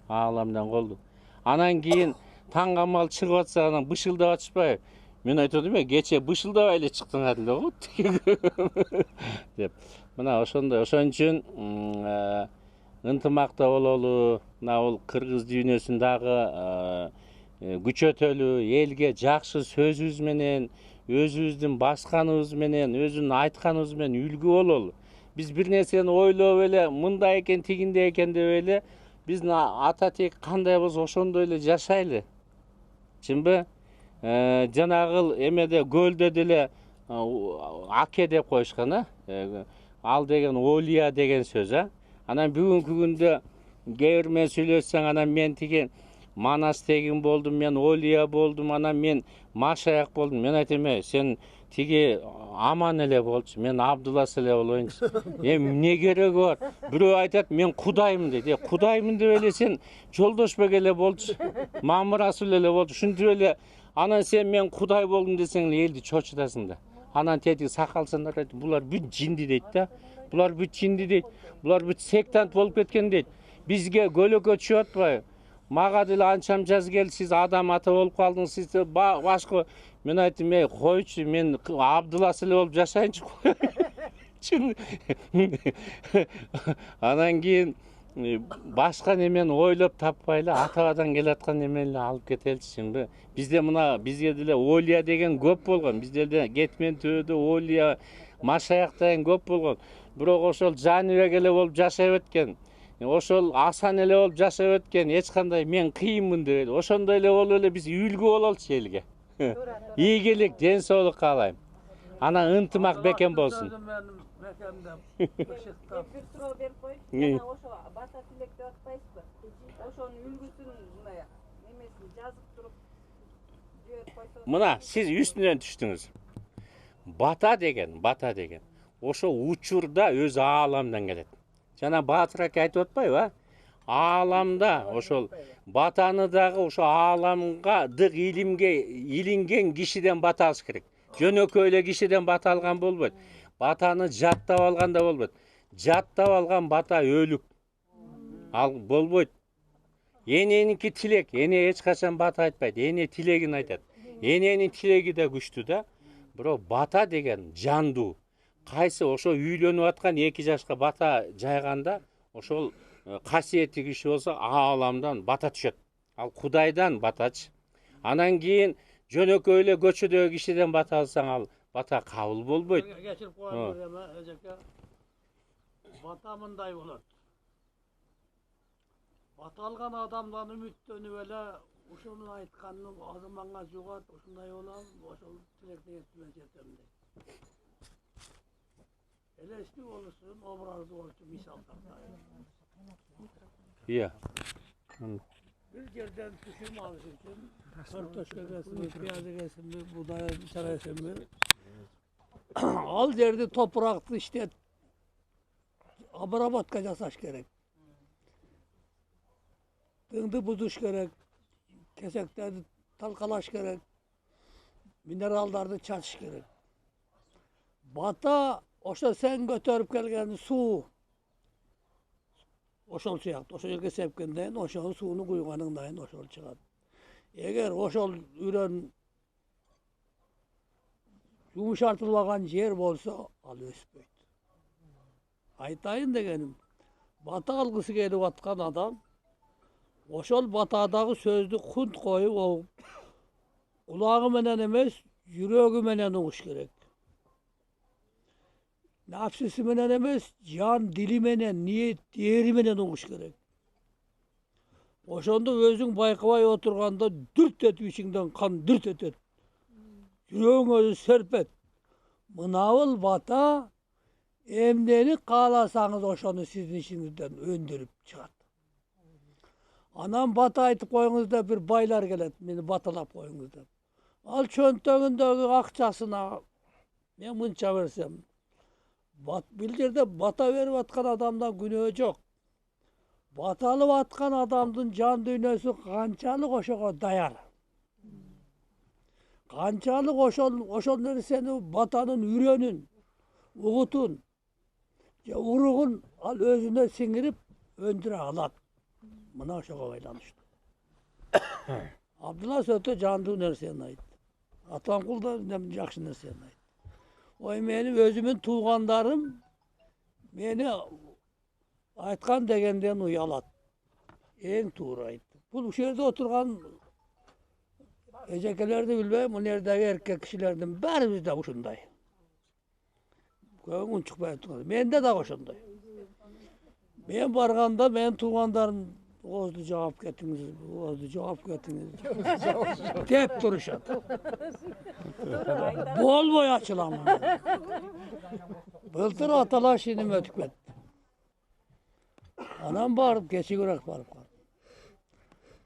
Ааламдан колдоо. Анан кийин таң камал чыгып атса, анан бышылдап атышпайбы? Мен айтып атам, кече бышылдабай эле чыктыңар эле го деп. Мына ошондой. Ошон үчүн ынтымакта бололу, мына бул кыргыз дүйнөсүн дагы күчөтөлү, элге жакшы сөзүбүз менен, өзүбүздүн басканыбыз менен, өзүнүн айтканыбыз менен үлгү бололу. Биз бир нерсени ойлоп эле, мындай экен, тигиндей экен деп эле, биздин ата тек кандай болсо ошондой эле жашайлы. Чынбы? Жанагыл эмеде көлдө деле аке деп коюшкан, ал деген Олия деген сөз, Анан бүгүнкү күндө кээ бир менен сүйлөшсөң, анан мен тиги Манас деген болдум, мен Олия болдум, анан мен Машаяк болдум. Мен айтам, сен тиги аман эле болчу, мен Абдулас эле болоюнчу. Эми эмне кереги бар? Бирөө айтат, мен Кудаймын дейт. Кудаймын деп эле сен Жолдошбек эле болчу, Мамырасул эле болчу. Ушинтип эле анан сен мен Кудай болдум десең элди чочутасың да. Анан тетиги сакалсандар айтат, булар бүт жинди дейт да. Булар бүт жинди дейт. Булар бүт сектант болуп кеткен дейт. Бизге көлөкө түшүп атпайбы? Мага деле анчам жаз келди, сиз адам ата болуп калдыңыз, сиз башка. Мен айттым, койчу, мен Абдулас эле болуп жашайынчы. Чын. Анан кийин башка немени ойлоп таппай эле атабадан келаткан немени алып кетеличи, чынбы? Бизде мына бизге деле Олия деген көп болгон. Бизде деле Кетмен төбөдө Олия, Машаяк деген көп болгон. Бирок ошол Жаныбек эле болуп жашап өткөн. Ошол Асан эле болуп жашап өткөн. Эч кандай мен кыйынмын деп эле. Ошондой эле болуп эле биз үлгү бололчу элге. Ийгилик, ден соолук каалайм. Анан ынтымак бекем болсун. Бир суроо берип коюйчу. Жана ошо бата тилек деп атпайсызбы? Ошонун үлгүсүн мындай немесин жазып туруп жиберип койсоңуз. Мына сиз үстүнөн түштүңүз. Бата деген. Ошо учурда өз ааламдан келет. Жана Баатыр аке айтып атпайбы, ааламда ошол батаны дагы ошо ааламга дык илимге илинген кишиден бата алыш керек. Жөнөкөй эле кишиден бата алган болбойт. Батаны жаттап алган да болбойт. Жаттап алган бата өлүк. Ал болбойт. Эненики тилек. Эне эч качан бата айтпайт. Эне тилегин айтат. Эненин тилеги да күчтүү да. Бирок бата деген жандуу. Кайсы ошо үйлөнүп аткан 2 жашка бата жайганда ошол касиетli киши болсо ааламдан бата түшөт. Ал Кудайдан батач. Анан кийин жөнөкөй эле көчөдөгү кишиден бата алсаң ал бата кабыл болбойт. Geçirip koyan bir ama Eceke bata mınday olur. Bata algan adamdan ümitlönüp ele uşunu aytkanını azımanga jugat, uşunday olam, oşul tilekte yetime jetemde. Eleşti olursun, obrazı olsun, misal taktayım. Iya. Bir yerden düşüm alış için, kartoşka kesin mi, piyazı kesin mi, buğday kesin mi? Al derdi topraktı işte abarabatka jasaş gerek. Dыңды buzuş gerek. Keseklerdi talkalaş gerek. Minerallardı çatış gerek. Bata oşa sen götürüp gelgen su. Oşol çıyaktı. Oşol yerge sepkenden oşol suyunu kuyganından oşol çıkat. Eğer oşol üren yumuşartılmagan yer bolsa al öspeyt. Aytayın degenim. Bata algısı gelip atkan adam oşol batadagı sözdü kunt koyup o kulağı menen emes, yüreği menen uğuş gerek. Nafsisi menen emes, can dili menen, niyet diğeri menen uğuş gerek. Oşonda özüň baykabay oturganda dürt etip içinden kan dürt etet. Yüreğin özü serpet. Mınavıl bata emneni kalasanız oşonu sizin içinizden öndürüp çıkat. Anam bata aytıp koyuңuzda bir baylar gelet, meni batalap koyuңuzda. Al çöntögündögü akçasına men mınça bersem, bildirde bata verip atkan adamdan günahı jok. Batalıp atkan adamdın can dünyası kançalık oşoga dayar. Kançalık oşol nerseni batanın ürenün, uğutun, uruğun al özüne singirip öndüre alat. Mına oşoga baylanıştı. Abdullah Sötü candığı nerseni ayt. Atankul da jakşı nerseni ayt. Oy meni özümün tuğandarım meni aytkan degenden uyalat. En tuğra aytdı. Bu şehirde oturgan Ecekelerdi bilbeyim, bu neredeki erkek kişilerden bärimiz de uşunday. Köň unçukpay turgan. Mende de uşunday. Men barganda men tuğandarım ozdu jogap ketiniz, ozdu jogap ketiniz. Dep duruşat. Bolboy açılamam. Былтыр atalar şinim ötüp ketdi. Anam barıp geçigürek barıp.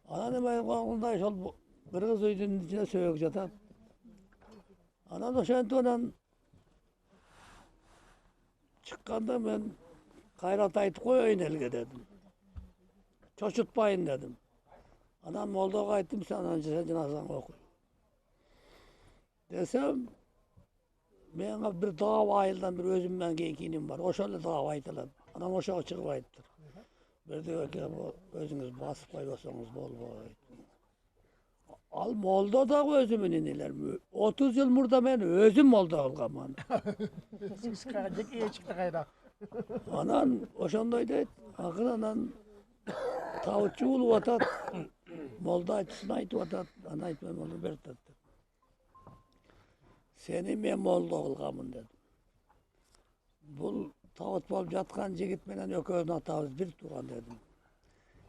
Anam ayğanday şol bir kız öydün içine söğük jatat. Anan oşantonan çıkkanda ben kayrat aytıp koyayın elge dedim. Çoşutmayın dedim. Anam moldaga ayttım sen cenazanı okuy. Desem men bir dava ayıldan bir özümden kekinim var. Oşalı dava aytılan. Anam oşağa çıkıp ayttır. Bir de özünüz basıp koybasanız bolboy. Al molda da özümün iniler. 30 yıl murda men özüm molda olgaman. Çıkacak iyi çıktı kayrak. Anan oşanday deyt. Akın anan tavutçu ulup atat. Molda aytısın aytıp atat. Ana aytmam onu bertat. Seni men molda olgamın dedim. Bul tavut bolup jatkan jigit menen öközün atabız bir tugan dedim.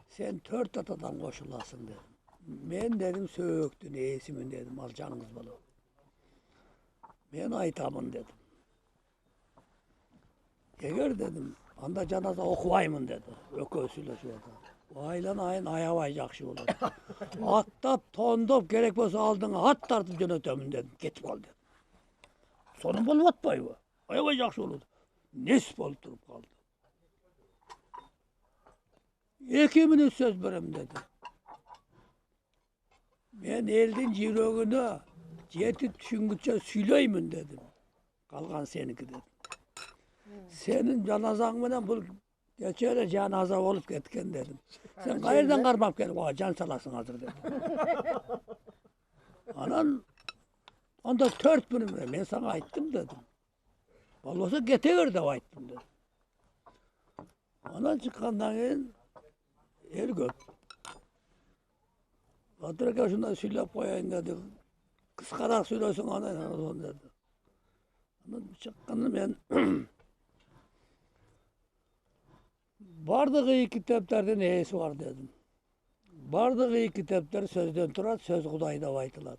Sen 4 atadan koşulasın dedim. Men dedim söğüktün eğisimin dedim, alcanınız bana. Men aytamın dedim. Eğer dedim, anda canaza okuvaymın dedi. Ökösüyle şu anda. Aylan ayın ayavay jakşı olur. Attap, tondop, gerek bolsa aldığını hat tartıp jönötömün dedim. Ketip kal dedim. Sonun bolup atpay bu. Ayavay jakşı olur. Nes bolup durup kaldı. 2 minut söz berem dedi. Men eldin yüreğine yetip düşüngüçe söyleymin dedim. Kalgan seniki dedim. Senin canazan menen bu geçöre canaza olup ketken dedim. Sen kayırdan karmap gelip o can salasın hazır dedim. Anan onda 4 günüm men sana ayttım dedim. Bolbosa getever de ayttım dedim. Anan çıkkandan keyin El köp. Batır aka şundan söylep koyayın dedi. Kıskarak söylesin ana dedi. Ama çıkkanda ben bardığı iyi kitaplardan neyesi var dedim. Bardığı iyi kitaplar sözden turar, söz Kuday'da aytılar.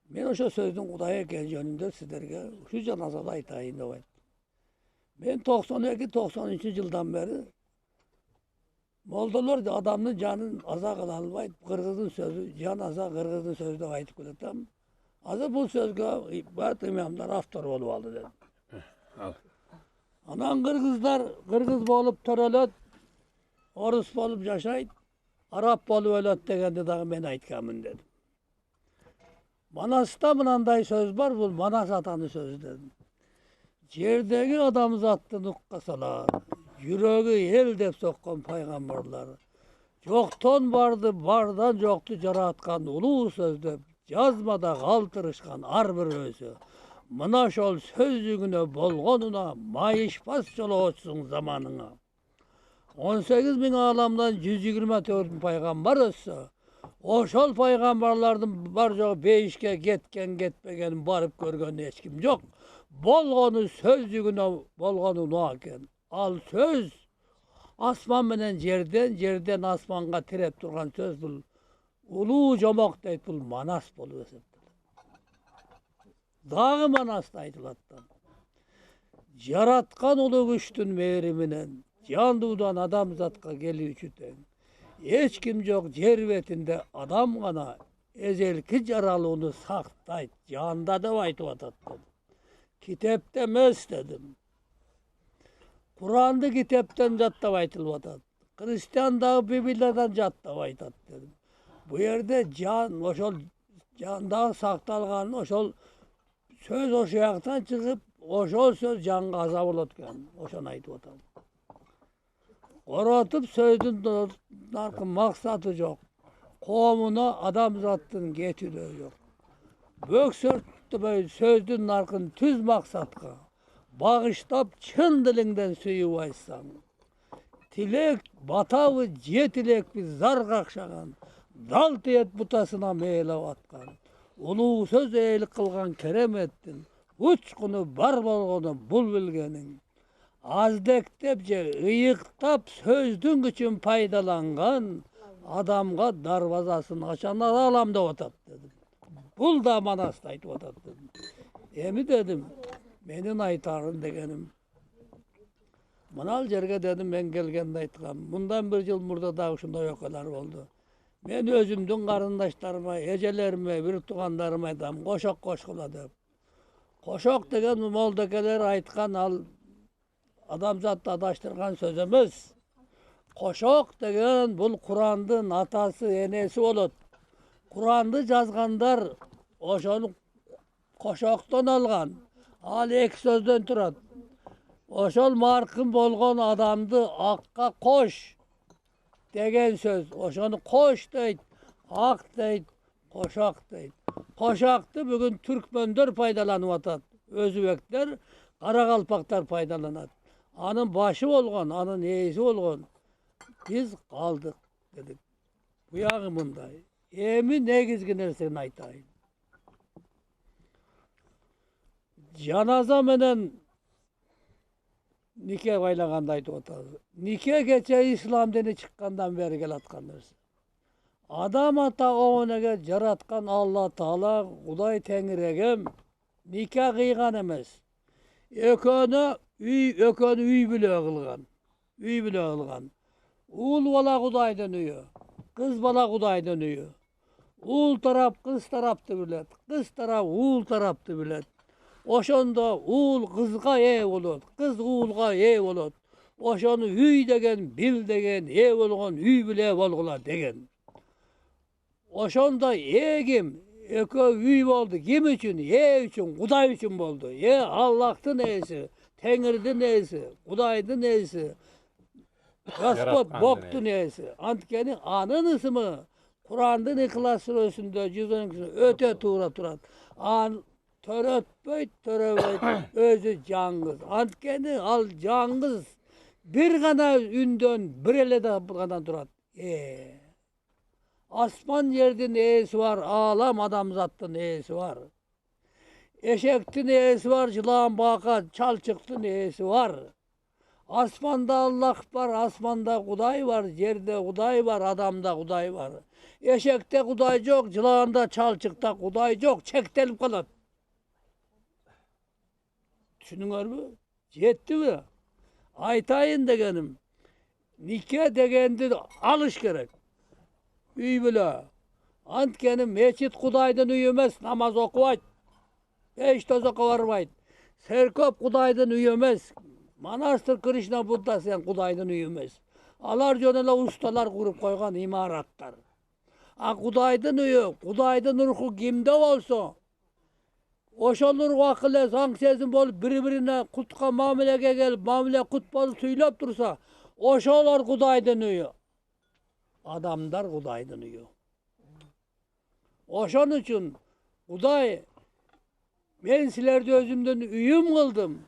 Men oşo sözdün Kuday'a geleceğinde sizlerge şu janazada aytayın dep aytdım. Ben 92-93 yıldan beri moldalar adamın canın aza kıla almayıp Kırgız'ın sözü, can aza Kırgız'ın sözü de aytıp kılıtam. Azı bu sözge Bat imamlar aftar olup aldı dedim. Anan Kırgız bolup törelet, Orus bolup yaşayt, Arap bolup ölet degende dağı men aytkamın dedim. Manas'ta mınanday söz var, bu Manas atanın sözü dedim. Yerdeki adam zattı nukkasalar, yüreği el dep sokkan paygambarlar. Yoktan vardı, bardan yoktu jaratkan ulu sözdep, yazmada kaltırışkan ar bir özü. Mına şol sözlüğüne bolgonuna, mayışpas yolu olsun zamanına. 18 bin alamdan 124 bin paygambar olsa, oşol paygambarlardan bar joğu beyişke getken barıp görgön hiç kim yok. Bolgonu sözlüğüne bolgonu nuaken. Al söz asman menen yerden asmanga tirep turgan söz bul. Ulu jomak deyt bul Manas bolu eseptir. Dağı Manas daytılattan. Yaratkan ulu güçtün mehriminen, candudan adam zatka gelüçüten. Hiç kim yok cervetinde adam gana ezelki jaralığını saktayt, canda da aytıp atattım. Kitapta emas dedim. Kur'an'da kitaptan jattap aytılıp atat. Hristiyan dağı Bibliyadan jattap aytat dedim. Bu yerde can, oşol candağı saktalgan, oşol söz oşo yaktan çıkıp, oşol söz canga azap olatken, oşonu aytıp atam. Qoratıp sözdün narkın maksatı yok. Komuna adam zattın getiriyor yok. Böksörtü böyle sözdün narkın tüz maksatka. Bağıştap çın dilinden süyüp aytsan. Tilek batavı tilek bir zar kakşagan. Dal tiyet butasına meylep atkan. Ulu söz eğilik kılgan kerem ettin. Uçkunu bar bolgonu bul bilgenin. Azdekdepçe ıyıktap sözdün için paydalangan adamga darvazasın açanlar alamda otat dedim. Bul da Manas'ta aytıp otat dedim. Emi dedim, menin aytarın degenim. Manal jerge dedim ben gelgende aytkan. Bundan bir yıl burada da şunday okalar oldu. Men özümdün karındaşlarıma, ecelerime, bir tuğanlarıma aytam, koşok koşkula dep. Koşok degen moldakeler aytkan al adamzatla adaştırgan sözümüz. Koşok degen bul Kur'andın atası, enesi olut. Kur'andı yazganlar oşonu koşoktan algan. Al iki sözden turat. Oşol markın bolgon adamdı akka koş degen söz. Oşonu koş deyt, ak deyt, koşak deyt. Koşaktı bugün Türkmenler paydalanıp atat. Özbekler, Karakalpaklar paydalanat. Anın başı olgan, anın eğisi olgan. Biz kaldık dedik. Bu yağı bunday. Emi negizgi nersini aytayım. Janaza menen nikah baylagandaydı otadı. Nikah geçe İslam dini çıkkandan beri gel atkanlar. Adam ata oğunaga jaratkan Allah Taala Kuday Tengregem nikah kıygan emes. Ökönü üy bile kılgan. Üy bile kılgan. Uul bala Kudaydan üyü. Kız bala Kudaydan üyü. Uul taraf kız taraptı bilet. Kız taraf uul taraptı bilet. Oşonda uul kızga ev olur. Kız uulga ev olur. Oşonu üy degen, bil degen, ev olgan üy bile bolgula degen. Oşonda egim, ökö üy boldu. Kim üçün? Üçün, Kuday üçün boldu. Allah'tın neysi, Tengir'din neysi, Kuday'dın neysi, Raspot boktu neysi. Antkeni anın ismi, Kur'an'dın İhlas Suresi'nde 112'sinde öte tuğra turat. An törötböyt, özü cangız. Antkeni al cangız. bir gana ündön bir ele de gana durat. Asman yerden eğesi var, ağlam adamzattın eğesi var. Eşektin eğesi var, yılan baka, çalçıktın eğesi var. Asmanda Allah var, asmanda Kuday var, yerde Kuday var, adamda Kuday var. Eşekte Kuday yok, yılanda çalçıkta Kuday yok, çektelip kalat. Düşünüyor mu? Yetti mi? Aytayın degenim. Nikah degendi alış gerek. Üy bile. Antkenim meçit Kudaydan üyemez, namaz okuvayt. Beş toz okuvarmayt. Serkop Kudaydan üyemez. Manastır Krishna Buddha sen Kudaydan üyemez. Alar jönele ustalar kurup koygan imaratlar. Kudaydan üye, Kudaydan ruhu kimde olsa, oşolur vakile sang sezim bolup bir-birine kutqa mamilege gelip mamile kut bolup süylep dursa, oşolar Kudaydan üye. Adamlar Kudaydan üye. Oşon üçün Kuday, men silerdi özümden üyüm kıldım.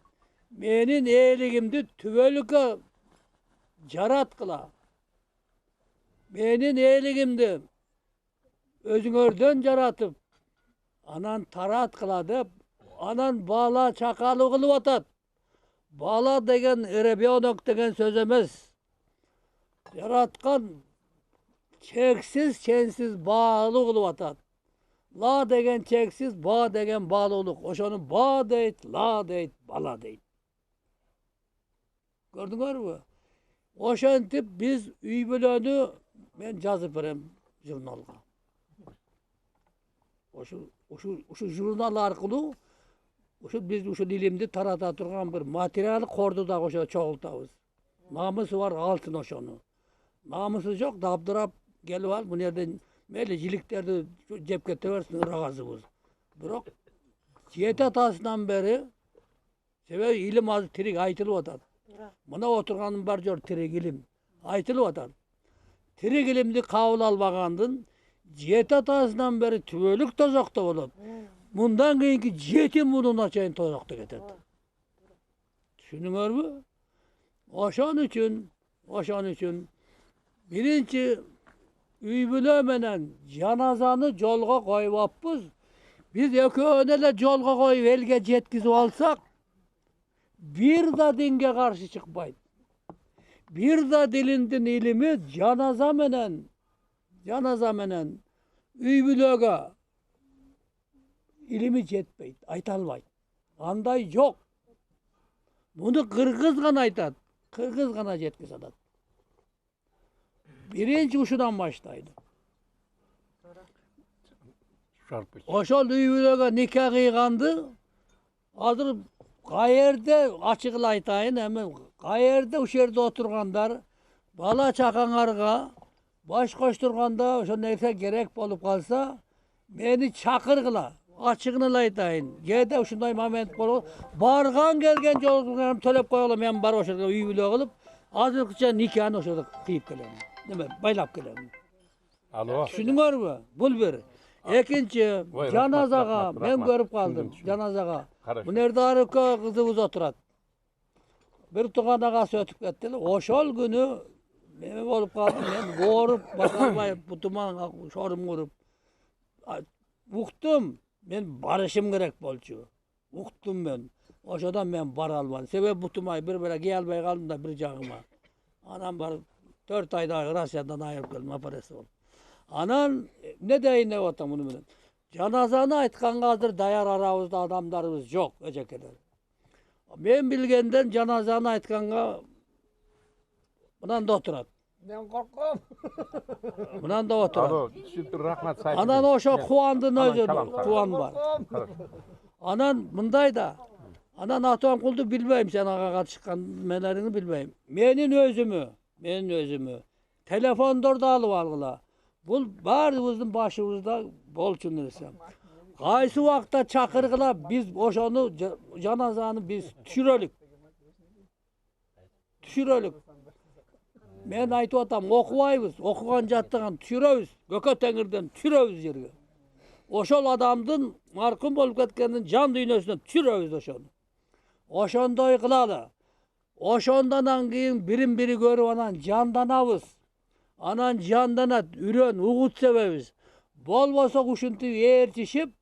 Menin eğiligimdi tüvelüke jarat kıla. Menin eğiligimdi özüngörden jaratıp, anan tarat kıladı, anan bala çakalı kılıp atat. Bala degen erebiyonok degen söz emez. Yaratkan çeksiz çensiz bağlı kılıp atat. La degen çeksiz, ba degen bağlılık. Oşonu ba deyit, la deyit, bala deyit. Gördüңөр mü? Oşantip biz üy bölönü ben жазып berem jurnalga. Oşu jurnal arkılуу biz uşu ilimdi tarata turgan bir material kordu da oşo çoğultabız. Namısı var altın oşonu. Namısı yok da abdurap gelip al bu nereden meyli jiliklerdi cepke teversin ıragazыбыз. Bırak Ciyet atasından beri sebebi ilim az tirik aytılıp atat. Mına oturganım bar jor tirik ilim aytılıp atat. Tirik ilimdi kabul albagandın Ciyet atasından beri tübölük tozokta bolup. Bundan keyinki ciyetin bunun çayın tozokta getet. Düşünüңөр mü? Oşon üçün birinci üy menen janazanı jolga koyupapız. Biz ekööne ele jolga koyup elge jetkizip alsak, bir da dinge karşı çıkmayt. Bir da dilindin ilimi janaza menen üy bülöge ilimi jetpeyt, aytalmayt. Anday yok. Bunu Kırgız gana aytat. Kırgız gana jetkiz atat. Birinci uşudan başlaydı. Oşol üy bülöge nikah kıygandı. Hazır qayerde açıkla aytayın hemen qayerde uş yerde oturganlar bala çakanlarga baş koşturganda oşo neyse gerek bolup kalsa beni çakırgıla açıkını aytayın. Gede uşunday moment bolup bargan gelgen jolum төлөп koyalım men bar oşo üy bülöge kılıp azırkıça nikahını oşo kıyıp gelem. Neme baylap gelem. Alo. Düşünüңөр mü? Bul bir. Ekinci janazaga men görüp kaldım janazaga. Bu nerede arıka kızımız oturat. Bir tuğan ağası ötüp kettiler. Oşol günü neme olup kaldım men boğurup bakarmayıp butuman şorum kurup. Uqtum men barışım gerek bolçu. Uqtum men. Oşodan men bar almadım. Sebep butumay bir bire gelmey kaldım da bir jağıma. Anam bar 4 ayda Rusya'dan ayırıp geldim aparesi ol. Anan ne deyin ne otam bunu bilen. Janazanı aytkanга hazır dayar arabızda adamlarımız yok ejekeler. Men bilgenden janazanı aytkanга bundan da oturat. Ben korkam. Bundan da oturat. Alo, rahmat sayın. Anan oşo kuandın özü tamam. kuan var. Anan mınday da. Anan atan kuldu bilmeyim sen ağa çıkan melerini bilmeyim. Menin özümü. Telefonda alıp algıla. Bu barımızın başımızda bolçun desem. Qaysı vaqtda çakırgıla biz oşonu janazanı biz düşürölük. Men aytıp atam okubayбыз, okugan jattıgan düşüröbüz. Gökö tengirden düşüröbüz yerge. Oşol adamdın marhum bolup ketkendin jan dünyösüne düşüröbüz oşonu. Oşondoy kılalı. Oşondan keyin birin biri görüp anan jandanabız. Anan jandanat, üren, uğut sebebimiz. Bolbosa uşuntu ertişip,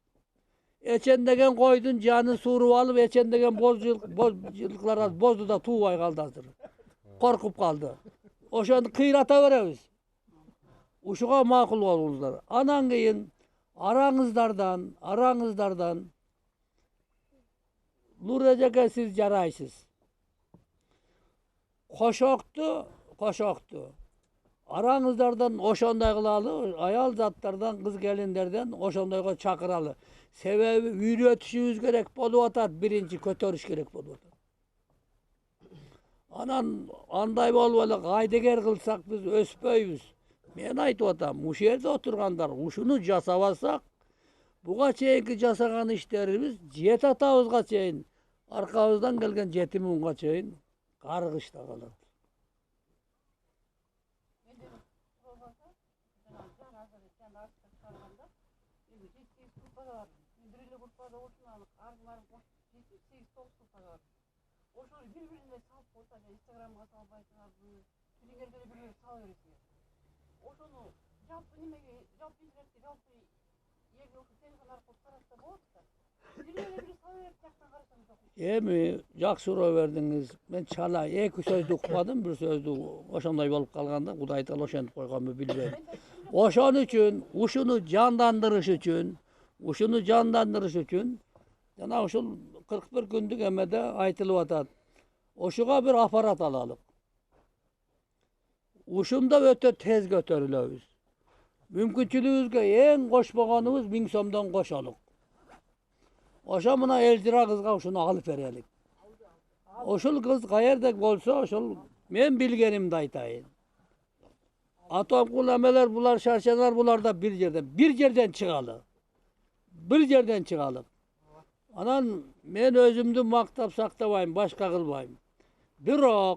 eçendegen koydun canın surup alıp, eçendegen bozcılıklara bozdu da tuğbay kaldı hazır. Korkup kaldı. Oşonu kıyrata veremiz. Uşuğa makul olurlar. Anan keyin aranızlardan Nurrecek'e siz yaraysız. Koşoktu. Aranızlardan oşonday kılalı, ayal zatlardan, kız gelinlerden oşondayga çakıralı. Sebebi üretişimiz gerek bolup atar, birinci kötörüş gerek bolup atar. Anan anday bolbalı gaydeger kılsak biz öspöybüz. Men aytıp atam, uşu yerde oturgandar, uşunu jasabasak, buga çeyinki jasagan işlerimiz jet atabızga çeyin, arkabızdan gelgen jetim unga çeyin kargışta kalır. Oşonu bir-birine salып koysa, Instagram'a salып aytыңарбы, Twitter'ге bir-birine salып бересиңер. Oşonu жалпы немеге, жалпы интернетке, жалпы эми ошо телефон аркылуу карашса болот да. Bir-birine biri salып берип жактан карасаңыз жок. Emi жақсы ura verdiniz. Ben çala iki sözdü okumadım, bir sözdü oşonday bolup kalganda, Kuday aytalı oşentip koyganmı bilmiyorum. Oşon üçün, uşunu candandırış üçün, jana uşul 41 gündük emede aytılıp atat. Oşuğa bir aparat alalım. Uşunda öte tez götürülüyoruz. Mümkünçülüğüzge en koşmaganımız 1000 somdan koşalık. Oşa mına elcira kızga uşunu alıp verelim. Oşul kız kayerdek bolsa oşul men bilgenimde aytayın. Atom kulameler bular şarşalar bular da bir yerden çıkalı. Anan men özümdü maktap saktabayım, başka kılbayım. Bирок